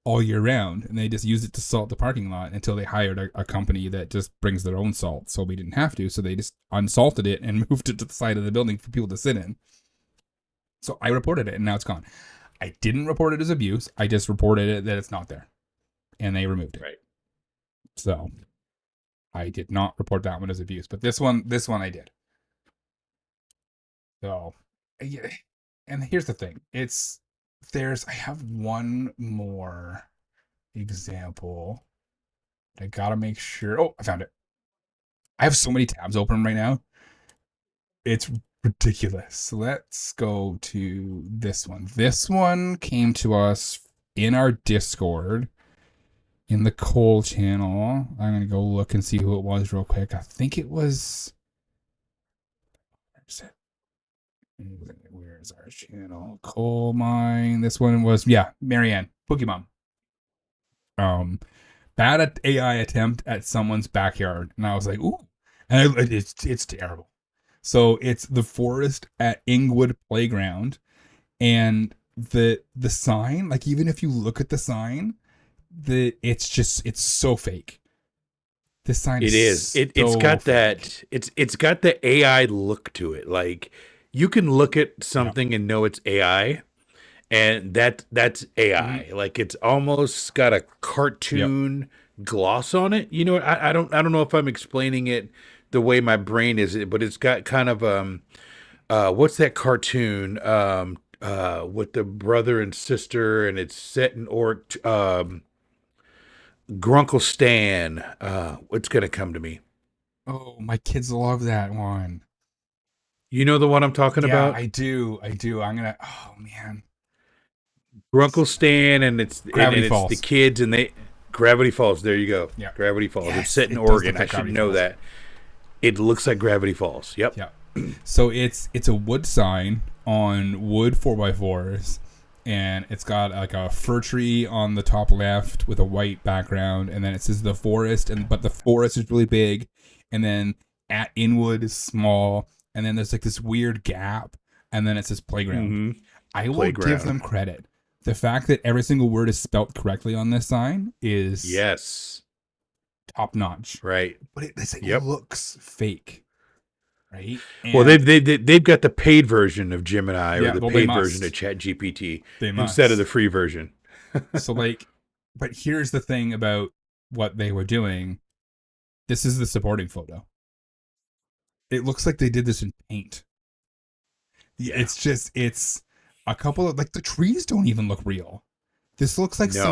all year round, and they just used it to salt the parking lot until they hired a company that just brings their own salt, so we didn't have to. So they just unsalted it and moved it to the side of the building for people to sit in. So I reported it, and now it's gone. I didn't report it as abuse. I just reported it that it's not there, and they removed it. Right. So I did not report that one as abuse, but this one I did. So, yeah. And here's the thing: I have one more example. I gotta make sure. Oh, I found it. I have so many tabs open right now. It's ridiculous. Let's go to this one. This one came to us in our Discord in the Cole channel. I'm gonna go look and see who it was real quick. I think it was. Where's it? Where's our channel? Coal mine. This one was Marianne Pokémon. Bad AI attempt at someone's backyard, and I was like, ooh, and it's terrible. So it's the forest at Ingwood Playground, and the sign. Like even if you look at the sign, it's so fake. The sign. It's got fake. it's got the AI look to it. Like you can look at something and know it's AI, and that's AI. Like it's almost got a cartoon gloss on it. You know, I don't know if I'm explaining it the way my brain is, but it's got kind of what's that cartoon with the brother and sister, and it's set in Grunkle Stan. What's gonna come to me? Oh, my kids love that one. You know the one I'm talking about? I do. I'm gonna. Oh man, Grunkle Stan, and it's Falls. the kids, and Gravity Falls. There you go. Yeah. Gravity Falls. Yes, It's set in it does Oregon. look I like should Gravity know Falls. that. It looks like Gravity Falls. Yep. Yeah. So it's a wood sign on wood 4x4s, and it's got like a fir tree on the top left with a white background, and then it says the forest, but the forest is really big, and then at Inwood is small, and then there's like this weird gap, and then it says playground. Mm-hmm. I will give them credit. The fact that every single word is spelt correctly on this sign is top notch. Right. But it looks fake. Right. And well, they've got the paid version of Gemini or the paid version of ChatGPT instead of the free version. So but here's the thing about what they were doing. This is the supporting photo. It looks like they did this in paint. Yeah. It's a couple of the trees don't even look real. This looks like This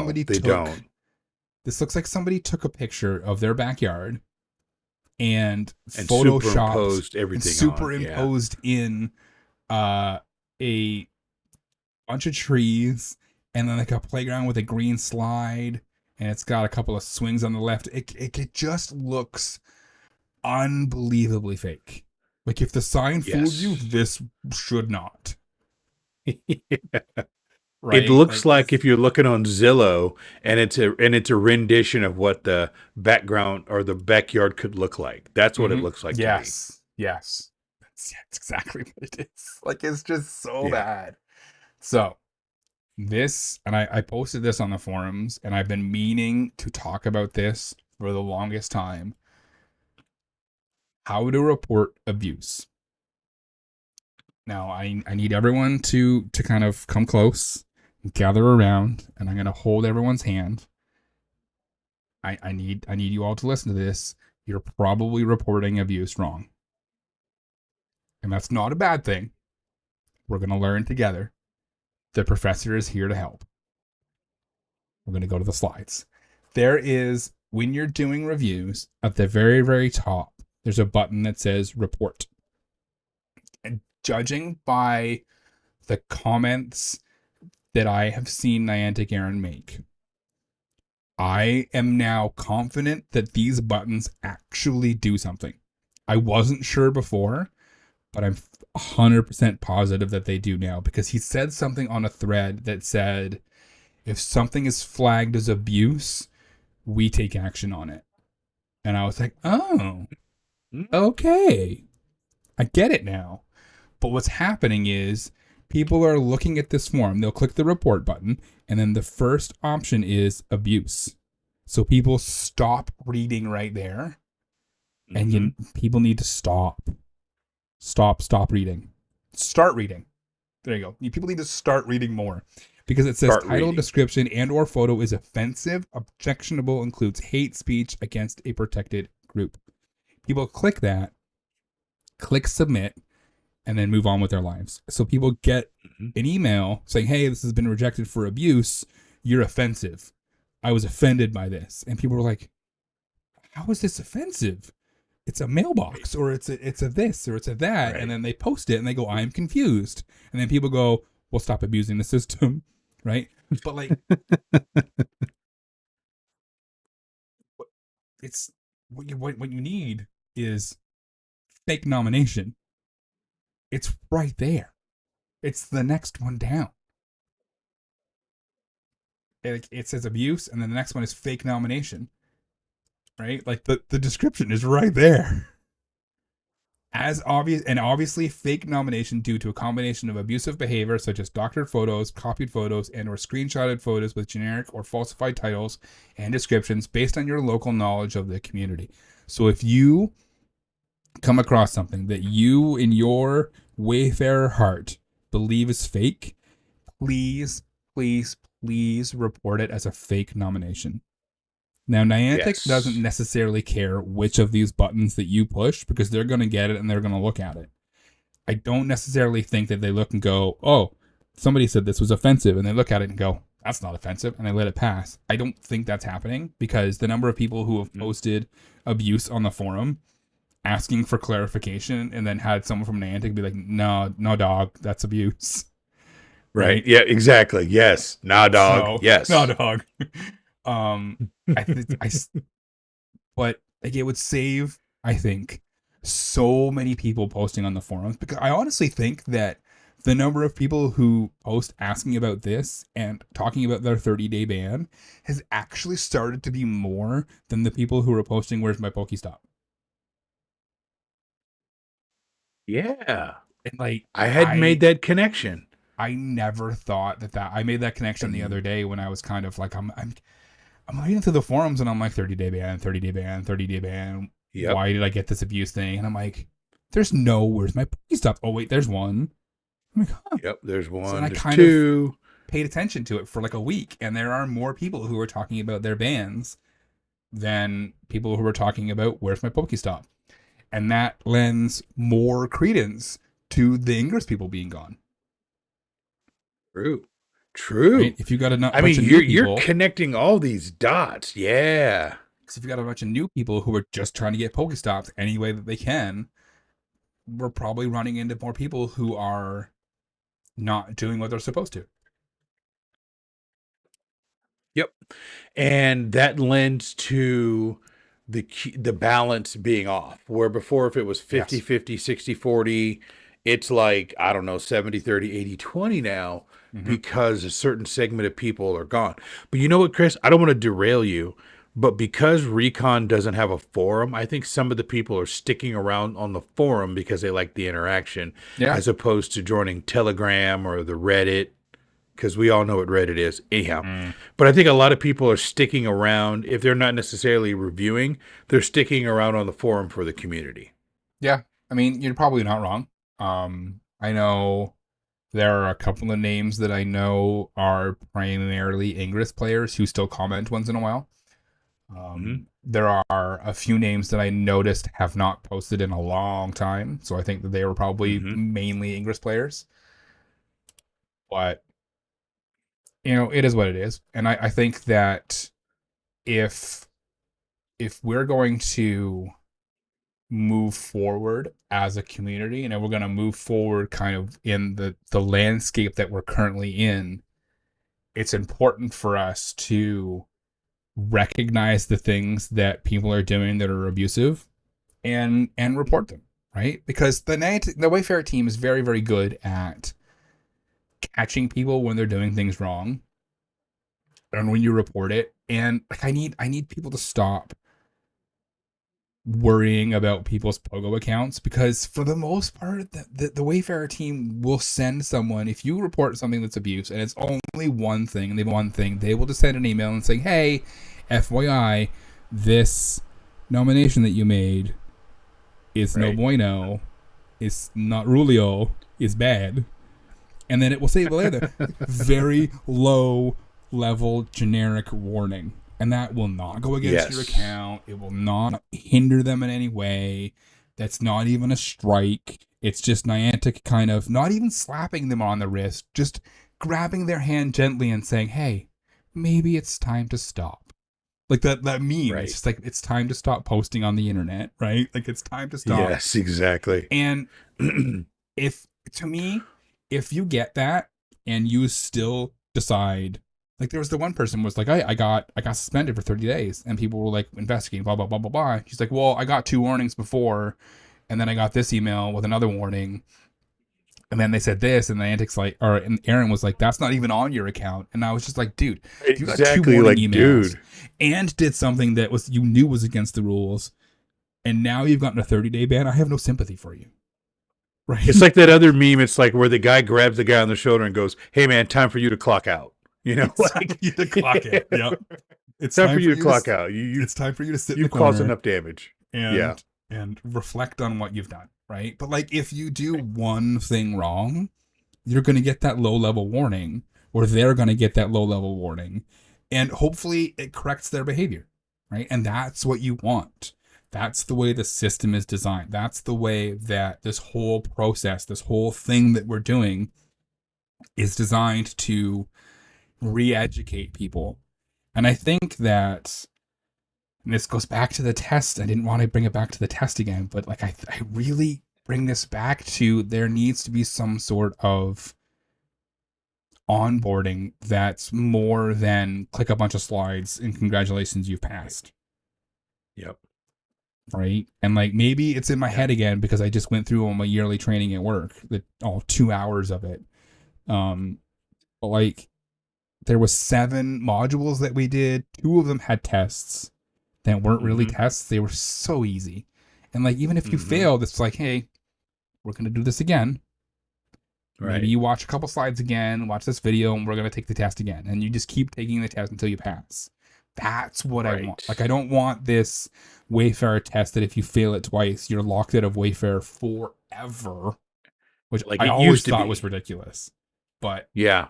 looks like somebody took a picture of their backyard and photoshopped everything, superimposed in a bunch of trees, and then like a playground with a green slide, and it's got a couple of swings on the left. It just looks unbelievably fake. Like if the sign fools you, this should not. Right? It looks like if you're looking on Zillow and it's a rendition of what the background or the backyard could look like. That's what it looks like. Yes. Yes. That's exactly what it is. Like it's just so bad. So this, and I posted this on the forums, and I've been meaning to talk about this for the longest time. How to report abuse. Now I need everyone to kind of come close, gather around, and I'm going to hold everyone's hand. I need you all to listen to this. You're probably reporting abuse wrong. And that's not a bad thing. We're going to learn together. The professor is here to help. We're going to go to the slides. There is, when you're doing reviews, at the very, very top, there's a button that says report. And judging by the comments that I have seen Niantic Aaron make, I am now confident that these buttons actually do something. I wasn't sure before, but I'm 100% positive that they do now, because he said something on a thread that said, if something is flagged as abuse, we take action on it. And I was like, oh, okay. I get it now. But what's happening is people are looking at this form. They'll click the report button, and then the first option is abuse. So people stop reading right there, and people need to stop reading. Start reading. There you go. People need to start reading more, because it says title, description, and or photo is offensive, objectionable, includes hate speech against a protected group. People click that, click submit, and then move on with their lives. So people get an email saying, hey, this has been rejected for abuse. You're offensive. I was offended by this. And people were like, how is this offensive? It's a mailbox, or it's a this, or it's a that. Right. And then they post it and they go, I'm confused. And then people go, well, stop abusing the system. Right. But like, it's what you need is fake nomination. It's right there. It's the next one down. It says abuse, and then the next one is fake nomination. Right? Like the description is right there. As obvious, and obviously fake nomination due to a combination of abusive behavior such as doctored photos, copied photos, and or screenshotted photos with generic or falsified titles and descriptions based on your local knowledge of the community. So if you come across something that you in your Wayfarer heart believe is fake, please report it as a fake nomination. Now, Niantic doesn't necessarily care which of these buttons that you push, because they're going to get it and they're going to look at it. I don't necessarily think that they look and go, oh, somebody said this was offensive, and they look at it and go, that's not offensive, and they let it pass. I don't think that's happening, because the number of people who have posted abuse on the forum asking for clarification and then had someone from Niantic be like, no dog, that's abuse. Right? Yeah, exactly. Yes. Nah, dog. So, yes. No dog. But like, it would save, I think, so many people posting on the forums, because I honestly think that the number of people who post asking about this and talking about their 30-day ban has actually started to be more than the people who are posting, where's my Pokestop? Yeah. And like I had made that connection. I never thought that I made that connection the other day when I was kind of like I'm reading through the forums and I'm like 30-day ban, 30-day ban, 30-day ban. Yep. Why did I get this abuse thing? And I'm like, where's my Pokéstops? Oh wait, there's one. I'm like, huh. Yep, there's one. So I there's kind two. of paid attention to it for like a week, and there are more people who are talking about their bans than people who are talking about where's my Pokéstop. And that lends more credence to the Ingress people being gone. True. Right? If you got enough, you're connecting all these dots. Yeah. Because if you got a bunch of new people who are just trying to get Pokéstops any way that they can, we're probably running into more people who are not doing what they're supposed to. Yep. And that lends to the balance being off, where before, if it was 50-50, 60-40, it's like, I don't know, 70-30, 80-20 now, because a certain segment of people are gone. But you know what, Chris? I don't want to derail you, but because Recon doesn't have a forum, I think some of the people are sticking around on the forum because they like the interaction, as opposed to joining Telegram or the Reddit, because we all know what Reddit is. Anyhow, but I think a lot of people are sticking around. If they're not necessarily reviewing, they're sticking around on the forum for the community. Yeah. I mean, you're probably not wrong. I know there are a couple of names that I know are primarily Ingress players who still comment once in a while. There are a few names that I noticed have not posted in a long time, so I think that they were probably mainly Ingress players. But you know, it is what it is. And I think that if we're going to move forward as a community, and if we're going to move forward kind of in the landscape that we're currently in, it's important for us to recognize the things that people are doing that are abusive and report them, right? Because the Wayfarer team is very, very good at catching people when they're doing things wrong and when you report it. And like I need people to stop worrying about people's Pogo accounts, because for the most part the Wayfarer team will send someone, if you report something that's abuse and it's only one thing and they will just send an email and say, hey, FYI, this nomination that you made is no bueno, it's not Rulio, is bad. And then it will say, well, there, very low level generic warning. And that will not go against your account. It will not hinder them in any way. That's not even a strike. It's just Niantic kind of not even slapping them on the wrist, just grabbing their hand gently and saying, hey, maybe it's time to stop. Like that meme. Right. It's just like, it's time to stop posting on the internet, right? Like it's time to stop. Yes, exactly. And if you get that and you still decide, like there was the one person was like, I got suspended for 30 days and people were like investigating, blah, blah, blah, blah, blah. She's like, well, I got 2 warnings before and then I got this email with another warning. And then they said this, and and Aaron was like, that's not even on your account. And I was just like, dude, if you got 2 warning emails and did something that you knew was against the rules, and now you've gotten a 30-day ban, I have no sympathy for you. Right? It's like that other meme. It's like where the guy grabs the guy on the shoulder and goes, hey man, time for you to clock out. You know, it's like you to clock out. Yep. It's time for you to clock out. It's time for you to sit in the corner. You've caused enough damage. And reflect on what you've done, right? But like if you do one thing wrong, you're going to get that low level warning, or they're going to get that low level warning, and hopefully it corrects their behavior, right? And that's what you want. That's the way the system is designed. That's the way that this whole process, this whole thing that we're doing is designed to re-educate people. And I think that, and this goes back to the test. I didn't want to bring it back to the test again, but like I really bring this back to, there needs to be some sort of onboarding that's more than click a bunch of slides and congratulations, you've passed. Yep. Right. And like maybe it's in my head again because I just went through all my yearly training at work, all 2 hours of it. But like there was 7 modules that we did. 2 of them had tests that weren't really tests. They were so easy. And like, even if you failed, it's like, hey, we're going to do this again. Right. Maybe you watch a couple slides again, watch this video, and we're going to take the test again. And you just keep taking the test until you pass. That's what I want. Like, I don't want this Wayfarer test that if you fail it twice, you're locked out of Wayfarer forever, which Like I it always used to thought be. was ridiculous. But Yeah.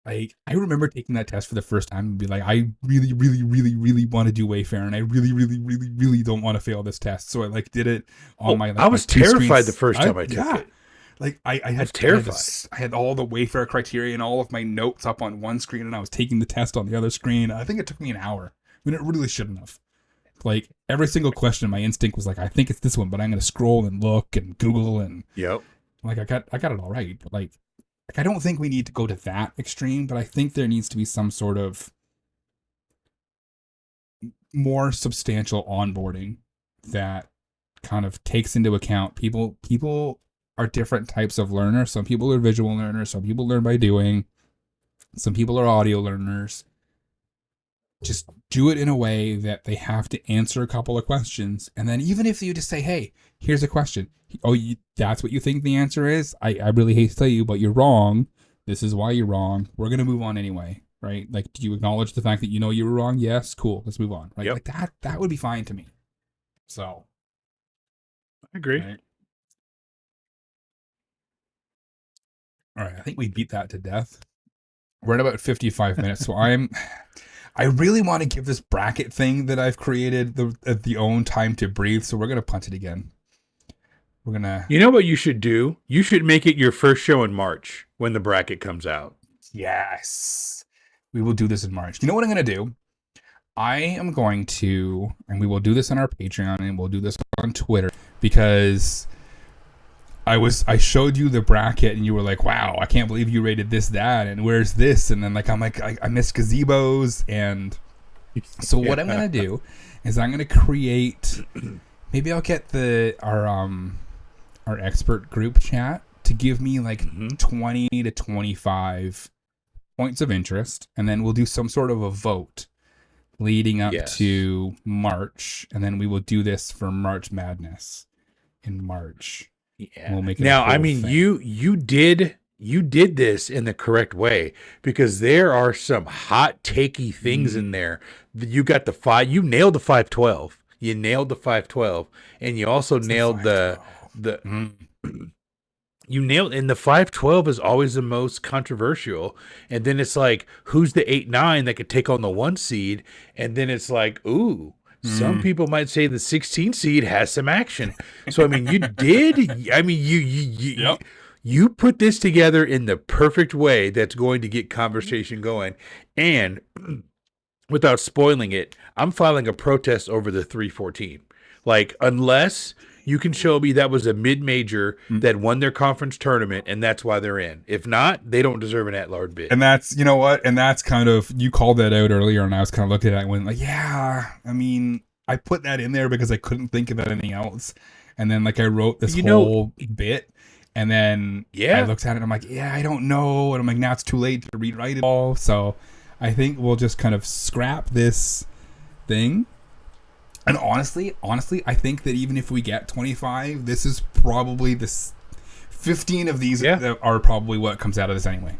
I remember taking that test for the first time and be like, I really, really, really, really want to do Wayfarer, and I really, really, really, really don't want to fail this test. So I like did it on my. Like, I was my 2 terrified screens. the first time I took it. Like I was terrified. I had all the Wayfarer criteria and all of my notes up on one screen, and I was taking the test on the other screen. I think it took me an hour when it really shouldn't have. Like every single question, my instinct was like, I think it's this one, but I'm going to scroll and look and Google and. Yep. Like I got it all right, but like I don't think we need to go to that extreme, but I think there needs to be some sort of more substantial onboarding that kind of takes into account people are different types of learners. Some people are visual learners, some people learn by doing, some people are audio learners. Just do it in a way that they have to answer a couple of questions. And then even if you just say, hey, here's a question. Oh, that's what you think the answer is? I really hate to tell you, but you're wrong. This is why you're wrong. We're going to move on anyway, right? Like, do you acknowledge the fact that you know you were wrong? Yes, cool. Let's move on, right? Yep. Like that would be fine to me. So. I agree. Right. All right, I think we beat that to death. We're at about 55 minutes, so I really want to give this bracket thing that I've created the own time to breathe, so we're going to punt it again. We're going to... You know what you should do? You should make it your first show in March when the bracket comes out. Yes. We will do this in March. You know what I'm going to do? I am going to, and we will do this on our Patreon, and we'll do this on Twitter, because I showed you the bracket, and you were like, wow, I can't believe you rated this, that, and where's this? And then I'm like, I miss gazebos, and so what I'm going to do is I'm going to create, maybe I'll get our expert group chat to give me like 20 to 25 points of interest, and then we'll do some sort of a vote leading up to March, and then we will do this for March Madness in March. Yeah. We'll make it now, I mean, thing. you did this in the correct way, because there are some hot takey things in there. You got you nailed the 512. You nailed the 512, and you also nailed the you nailed, and the 512 is always the most controversial. And then it's like, who's the 8-9 that could take on the 1 seed? And then it's like, ooh, some people might say the 16 seed has some action. So I mean, you did. I mean, you put this together in the perfect way that's going to get conversation going. And without spoiling it, I'm filing a protest over the 314. Like, unless you can show me that was a mid-major that won their conference tournament, and that's why they're in. If not, they don't deserve an at-large bid. And that's, you know what? And that's kind of, you called that out earlier, and I was kind of looking at it and went like, yeah, I mean, I put that in there because I couldn't think of anything else. And then, like, I wrote this whole bit, and then I looked at it, and I'm like, yeah, I don't know. And I'm like, now it's too late to rewrite it all. So I think we'll just kind of scrap this thing. And honestly, I think that even if we get 25, this is probably 15 of these are probably what comes out of this anyway.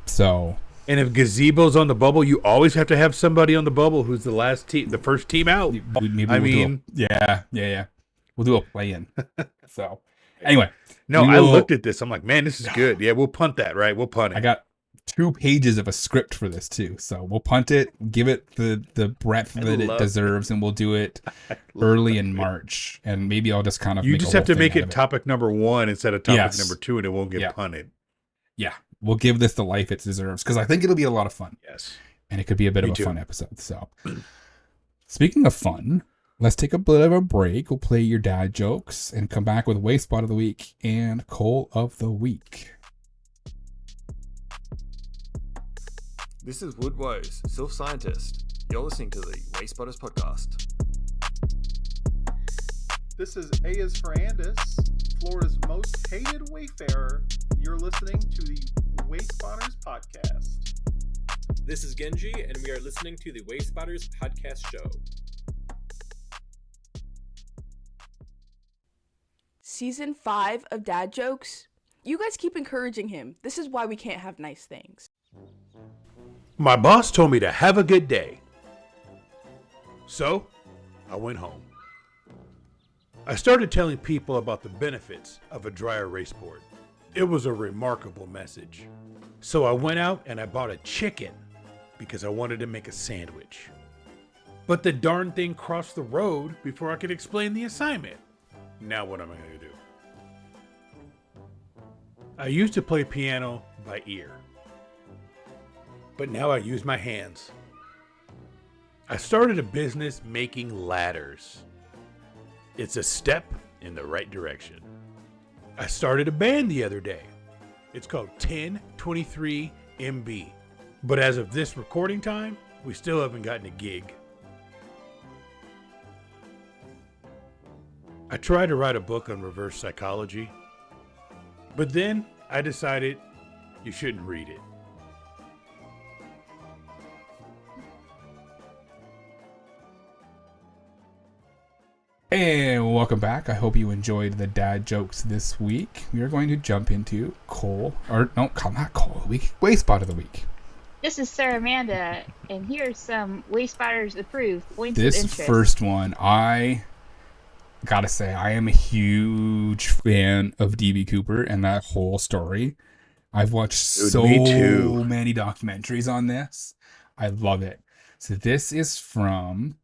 So, and if gazebo's on the bubble, you always have to have somebody on the bubble who's the first team out. We'll do a play-in. So, anyway, I looked at this. I'm like, man, this is good. Yeah, we'll punt that, right? We'll punt it. I got 2 pages of a script for this too, so we'll punt it, give it the breadth that it deserves, and we'll do it early in March. And maybe I'll just kind of have to make it topic number 1 instead of topic number 2, and it won't get punted. Yeah, we'll give this the life it deserves, because I think it'll be a lot of fun. Yes, and it could be a bit of a fun episode. So, speaking of fun, let's take a bit of a break. We'll play your dad jokes and come back with Wayspot of the Week and Coal of the Week. This is Woodwose, Sylph Scientist. You're listening to the Wayspotters podcast. This is A is for Andis, Florida's most hated Wayfarer. You're listening to the Wayspotters podcast. This is Genji, and we are listening to the Wayspotters podcast show. season 5 of Dad Jokes. You guys keep encouraging him. This is why we can't have nice things. My boss told me to have a good day. So, I went home. I started telling people about the benefits of a dry erase board. It was a remarkable message. So I went out and I bought a chicken because I wanted to make a sandwich. But the darn thing crossed the road before I could explain the assignment. Now what am I going to do? I used to play piano by ear. But now I use my hands. I started a business making ladders. It's a step in the right direction. I started a band the other day. It's called 1023 MB. But as of this recording time, we still haven't gotten a gig. I tried to write a book on reverse psychology, but then I decided you shouldn't read it. And welcome back. I hope you enjoyed the dad jokes this week. We are going to jump into Wayspot of the week. This is Sarah Amanda, and here's some Wayspotters approved points of This interest. first one, I gotta say, I am a huge fan of DB Cooper and that whole story. I've watched so many documentaries on this. I love it. So this is from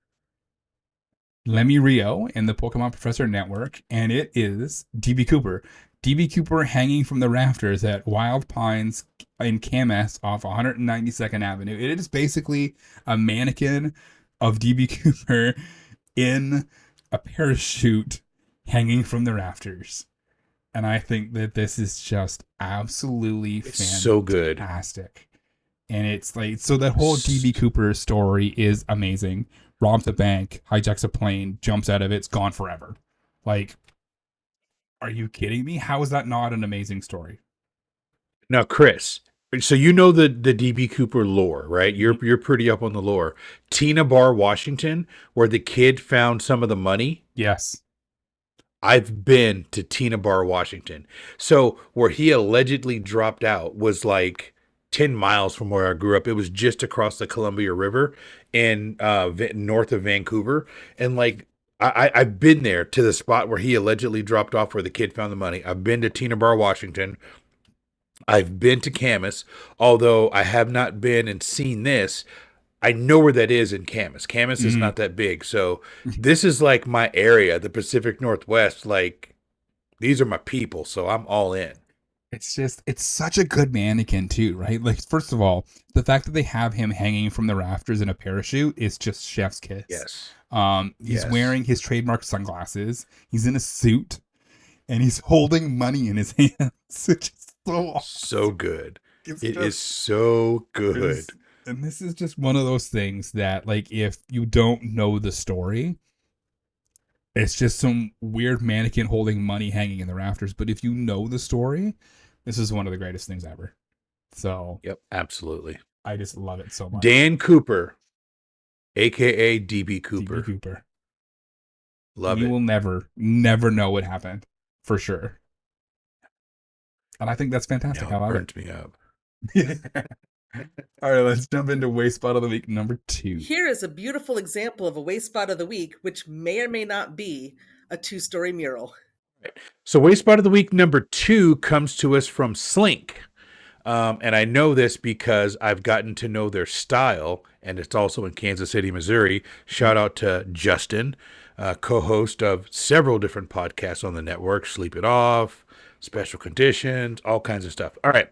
Lemmy Rio and the Pokemon Professor Network, and it is DB Cooper. DB Cooper hanging from the rafters at Wild Pines in Camas off 192nd Avenue. It is basically a mannequin of DB Cooper in a parachute hanging from the rafters. And I think that this is just absolutely fantastic. So good. And it's like, so that whole DB Cooper story is amazing. Robs a bank, hijacks a plane, jumps out of it, it's gone forever. Like, are you kidding me? How is that not an amazing story? Now, Chris, so you know the DB Cooper lore, right? You're pretty up on the lore. Tina Bar, Washington, where the kid found some of the money. Yes. I've been to Tina Bar, Washington. So where he allegedly dropped out was like 10 miles from where I grew up. It was just across the Columbia River in north of Vancouver. And like, I've been there to the spot where he allegedly dropped off where the kid found the money. I've been to Tina Bar, Washington. I've been to Camas, although I have not been and seen this. I know where that is in Camas. Camas is not that big. So this is like my area, the Pacific Northwest. Like, these are my people. So I'm all in. It's just, it's such a good mannequin too, right? Like, first of all, the fact that they have him hanging from the rafters in a parachute is just chef's kiss. Yes. He's wearing his trademark sunglasses. He's in a suit and he's holding money in his hands. Which is so awesome. So good. It is so good. And this is just one of those things that, like, if you don't know the story, it's just some weird mannequin holding money hanging in the rafters. But if you know the story, this is one of the greatest things ever. So, yep, absolutely. I just love it so much. Dan Cooper, aka DB Cooper. DB Cooper. Love it. You will never know what happened, for sure. And I think that's fantastic. No, I love burnt it. Me up. All right, let's jump into Wayspot of the Week number 2. Here is a beautiful example of a Wayspot of the Week, which may or may not be a 2-story mural. So Wayspot of the Week number 2 comes to us from Slink. And I know this because I've gotten to know their style, and it's also in Kansas City, Missouri. Shout out to Justin, co-host of several different podcasts on the network, Sleep It Off, Special Conditions, all kinds of stuff. All right.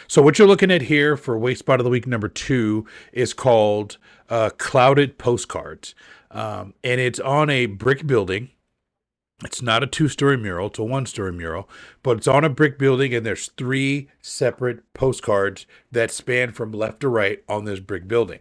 So what you're looking at here for Wayspot of the Week number 2 is called Clouded Postcards. And it's on a brick building. It's not a 2-story mural. It's a 1-story mural. But it's on a brick building, and there's 3 separate postcards that span from left to right on this brick building.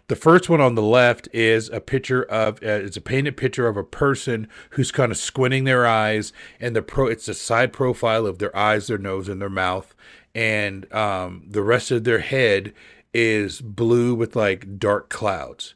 The first one on the left is a picture of, it's a painted picture of a person who's kind of squinting their eyes, and it's a side profile of their eyes, their nose, and their mouth. And the rest of their head is blue with like dark clouds,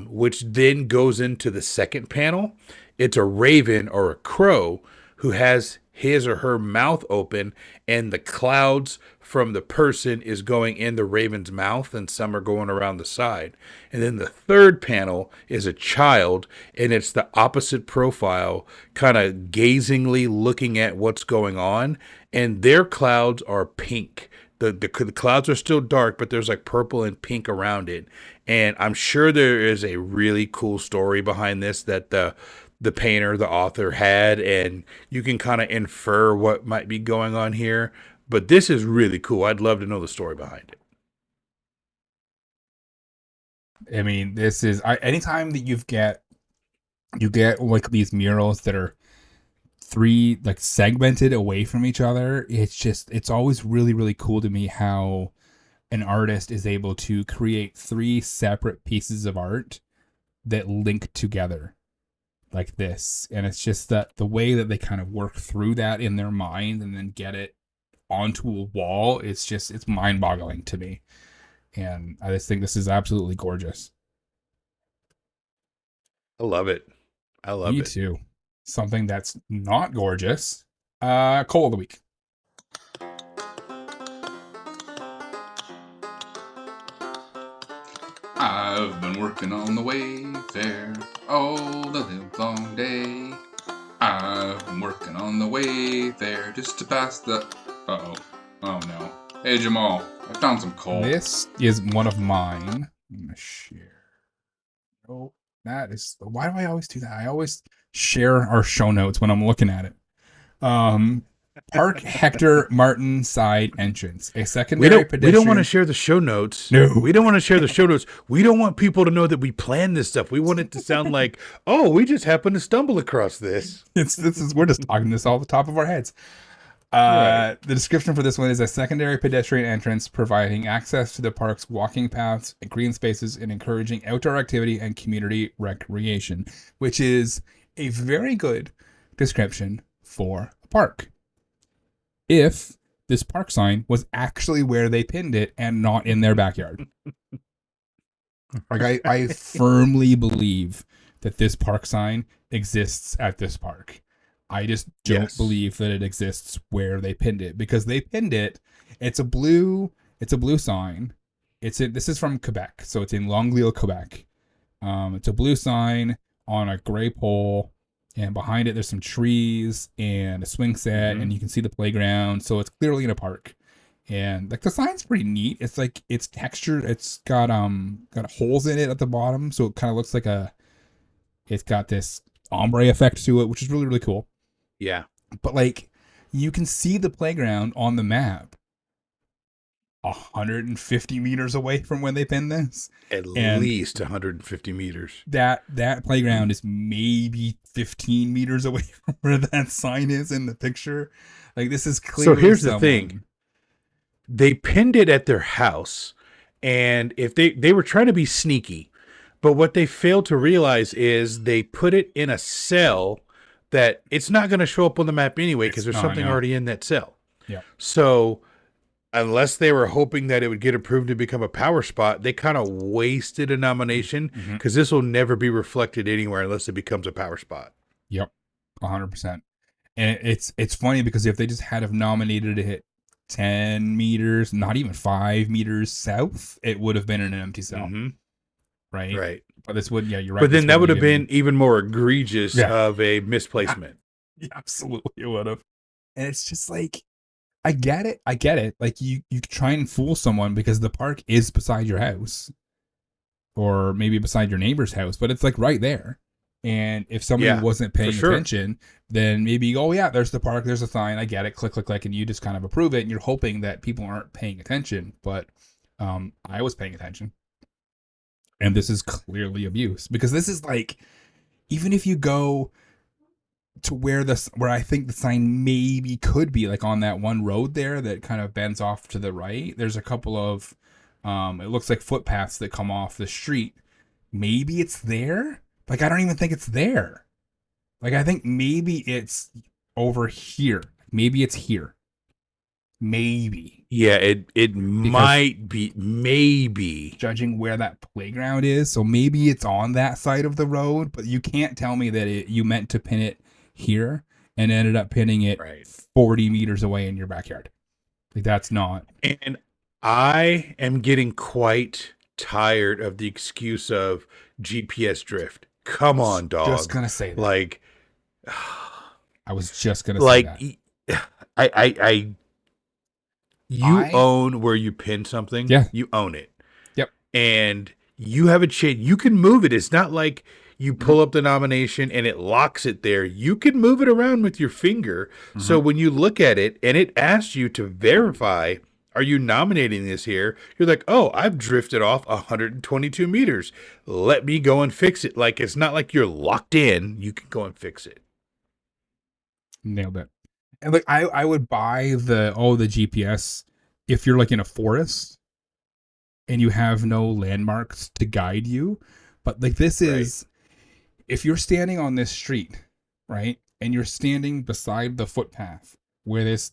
which then goes into the second panel. It's a raven or a crow who has his or her mouth open, and the clouds from the person is going in the raven's mouth, and some are going around the side. And then the third panel is a child, and it's the opposite profile, kind of gazingly looking at what's going on, and their clouds are pink. The clouds are still dark, but there's like purple and pink around it. And I'm sure there is a really cool story behind this that the painter, the author had, and you can kind of infer what might be going on here. But this is really cool. I'd love to know the story behind it. I mean, this is anytime that you get like these murals that are three like segmented away from each other, it's always really, really cool to me how an artist is able to create three separate pieces of art that link together like this. And it's just that the way that they kind of work through that in their mind and then get it onto a wall, it's mind-boggling to me. And I just think this is absolutely gorgeous. I love it. Me too. Something that's not gorgeous. Coal of the week. I've been working on the Wayfarer all the live long day. I've been working on the Wayfarer just to pass the... Uh-oh. Oh no. Hey Jamal, I found some coal. This is one of mine. I'm gonna share. Oh, that is... Why do I always do that? I always share our show notes when I'm looking at it. Park Hector Martin side entrance. A secondary pedestrian. We don't want to share the show notes. No. We don't want to share the show notes. We don't want people to know that we planned this stuff. We want it to sound like, oh, we just happened to stumble across this. We're just talking this all the top of our heads. Right. The description for this one is a secondary pedestrian entrance providing access to the park's walking paths, green spaces, and encouraging outdoor activity and community recreation, which is a very good description for a park. If this park sign was actually where they pinned it and not in their backyard. Like I firmly believe that this park sign exists at this park. I just don't believe that it exists where they pinned it, because they pinned it. It's a blue sign. This is from Quebec, so it's in Longueuil, Quebec. It's a blue sign on a gray pole. And behind it, there's some trees and a swing set, and you can see the playground. So it's clearly in a park. And like the sign's pretty neat. It's like it's textured. It's got holes in it at the bottom, so it kind of looks like it's got this ombre effect to it, which is really, really cool. Yeah. But like you can see the playground on the map 150 meters away from when they pinned this. At least 150 meters. That playground is maybe 15 meters away from where that sign is in the picture. Like this is clearly. So here's the thing. They pinned it at their house, and if they were trying to be sneaky, but what they failed to realize is they put it in a cell that it's not going to show up on the map anyway, because there's something already in that cell. Yeah. So unless they were hoping that it would get approved to become a power spot, they kind of wasted a nomination, because this will never be reflected anywhere unless it becomes a power spot. Yep, 100%. And it's funny because if they just had have nominated it 10 meters, not even 5 meters south, it would have been in an empty cell. Right? Right. But this would, you're right. But then that would have been even more egregious of a misplacement. Yeah, absolutely, it would have. And it's just like, I get it. Like you try and fool someone because the park is beside your house, or maybe beside your neighbor's house, but it's like right there. And if somebody wasn't paying attention, then maybe you go, oh yeah, there's the park, there's a sign, I get it, click, click, click, and you just kind of approve it, and you're hoping that people aren't paying attention. But I was paying attention. And this is clearly abuse, because this is like, even if you go to where I think the sign maybe could be, like on that one road there that kind of bends off to the right, there's a couple of it looks like footpaths that come off the street. Maybe it's there. Like I don't even think it's there. Like I think maybe it's over here. Maybe it's here. Maybe. Yeah, it might be, maybe. Judging where that playground is, so maybe it's on that side of the road, but you can't tell me that you meant to pin it here and ended up pinning it 40 meters away in your backyard. Like, that's not. And I am getting quite tired of the excuse of GPS drift. Come on, dog. Just gonna say that. Like, I was just gonna say that. You own where you pin something. Yeah. You own it. Yep. And you have a chain. You can move it. It's not like you pull up the nomination and it locks it there. You can move it around with your finger. So when you look at it and it asks you to verify, are you nominating this here? You're like, oh, I've drifted off 122 meters. Let me go and fix it. Like, it's not like you're locked in. You can go and fix it. Nailed it. And like, I would buy the GPS if you're like in a forest and you have no landmarks to guide you. But like, this is, if you're standing on this street, right, and you're standing beside the footpath where this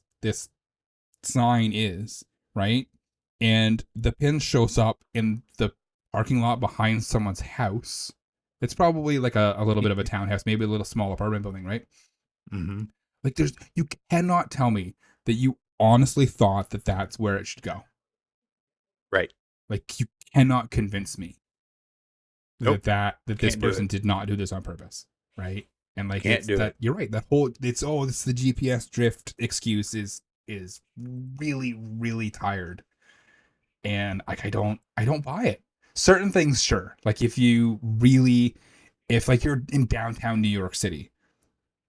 sign is, right, and the pin shows up in the parking lot behind someone's house, it's probably like a little bit of a townhouse, maybe a little small apartment building, right? Mm-hmm. Like, you cannot tell me that you honestly thought that that's where it should go. Right. Like, you cannot convince me that this person it. did not do this on purpose, right? And like, Can't do it. You're right. That whole it's the GPS drift excuse is really, really tired, and like, I don't buy it. Certain things, sure. Like, if like you're in downtown New York City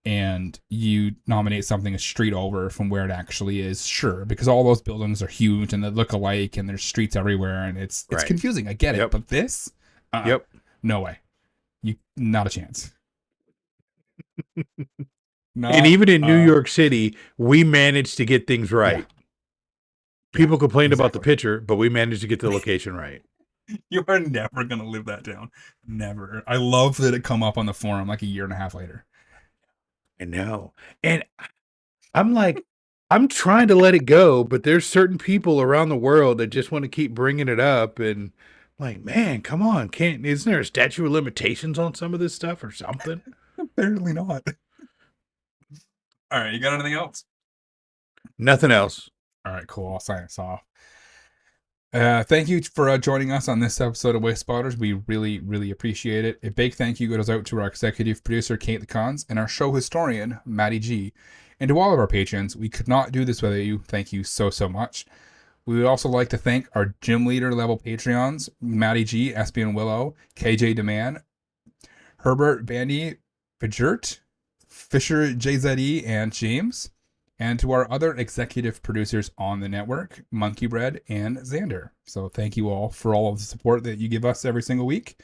and you nominate something a street over from where it actually is, sure, because all those buildings are huge and they look alike and there's streets everywhere and it's confusing. I get it, but this, no way, not a chance. And even in New York City, we managed to get things right. Yeah. People complained about the picture, but we managed to get the location right. You are never going to live that down. Never. I love that it come up on the forum like a year and a half later. I know. And I'm like, I'm trying to let it go, but there's certain people around the world that just want to keep bringing it up. And I'm like, man, come on. Isn't there a statute of limitations on some of this stuff or something? Apparently not. All right. You got anything else? Nothing else. All right, cool. I'll sign us off. Thank you for joining us on this episode of Wayspotters. We really, really appreciate it. A big thank you goes out to our executive producer, KatettheKonz, and our show historian, Maddie G. And to all of our patrons, we could not do this without you. Thank you so, so much. We would also like to thank our gym leader level Patreons, Maddie G, Espion Willow, KJ Deman, Herbert Bandy, Bajert, Fisher JZE, and James. And to our other executive producers on the network, Monkey Bread and Xander. So thank you all for all of the support that you give us every single week.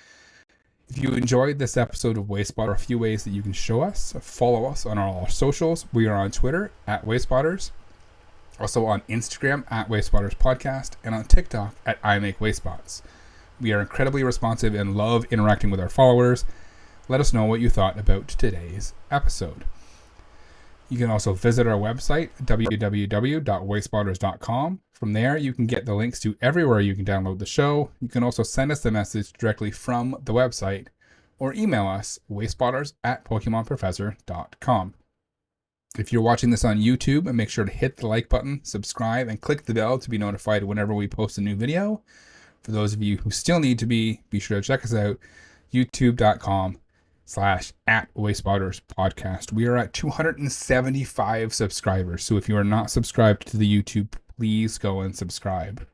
If you enjoyed this episode of Wayspotter, a few ways that you can show us. Follow us on all our socials. We are on Twitter at Wayspotters. Also on Instagram at Wayspotters Podcast. And on TikTok at I Make Wayspots. We are incredibly responsive and love interacting with our followers. Let us know what you thought about today's episode. You can also visit our website, www.wayspotters.com. From there, you can get the links to everywhere you can download the show. You can also send us a message directly from the website or email us, wayspotters@pokemonprofessor.com. If you're watching this on YouTube, make sure to hit the like button, subscribe, and click the bell to be notified whenever we post a new video. For those of you who still need to be sure to check us out, youtube.com/@Wayspotters podcast. We are at 275 subscribers. So if you are not subscribed to the YouTube, please go and subscribe.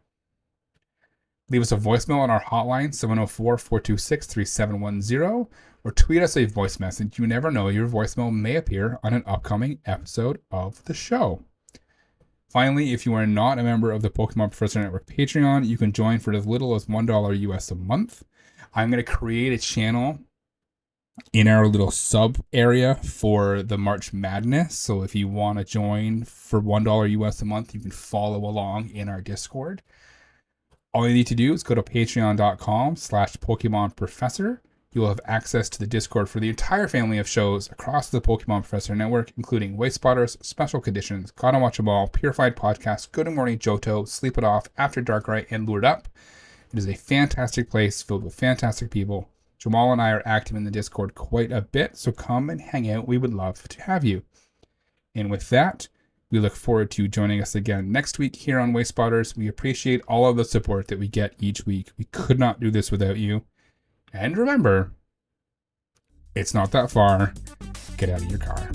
Leave us a voicemail on our hotline, 704-426-3710, or tweet us a voice message. You never know, your voicemail may appear on an upcoming episode of the show. Finally, if you are not a member of the Pokemon Professor Network Patreon, you can join for as little as $1 US a month. I'm going to create a channel in our little sub area for the March Madness. So if you want to join for $1 US a month, you can follow along in our Discord. All you need to do is go to patreon.com/Pokemon Professor. You will have access to the Discord for the entire family of shows across the Pokemon Professor Network, including Wayspotters, Special Conditions, Gotta Watch 'Em All, Purified Podcast, Good Morning Johto, Sleep It Off, After Dark Right, and Lured Up. It is a fantastic place filled with fantastic people. Jamal and I are active in the Discord quite a bit, so come and hang out. We would love to have you. And with that, we look forward to joining us again next week here on Wayspotters. We appreciate all of the support that we get each week. We could not do this without you. And remember, it's not that far. Get out of your car.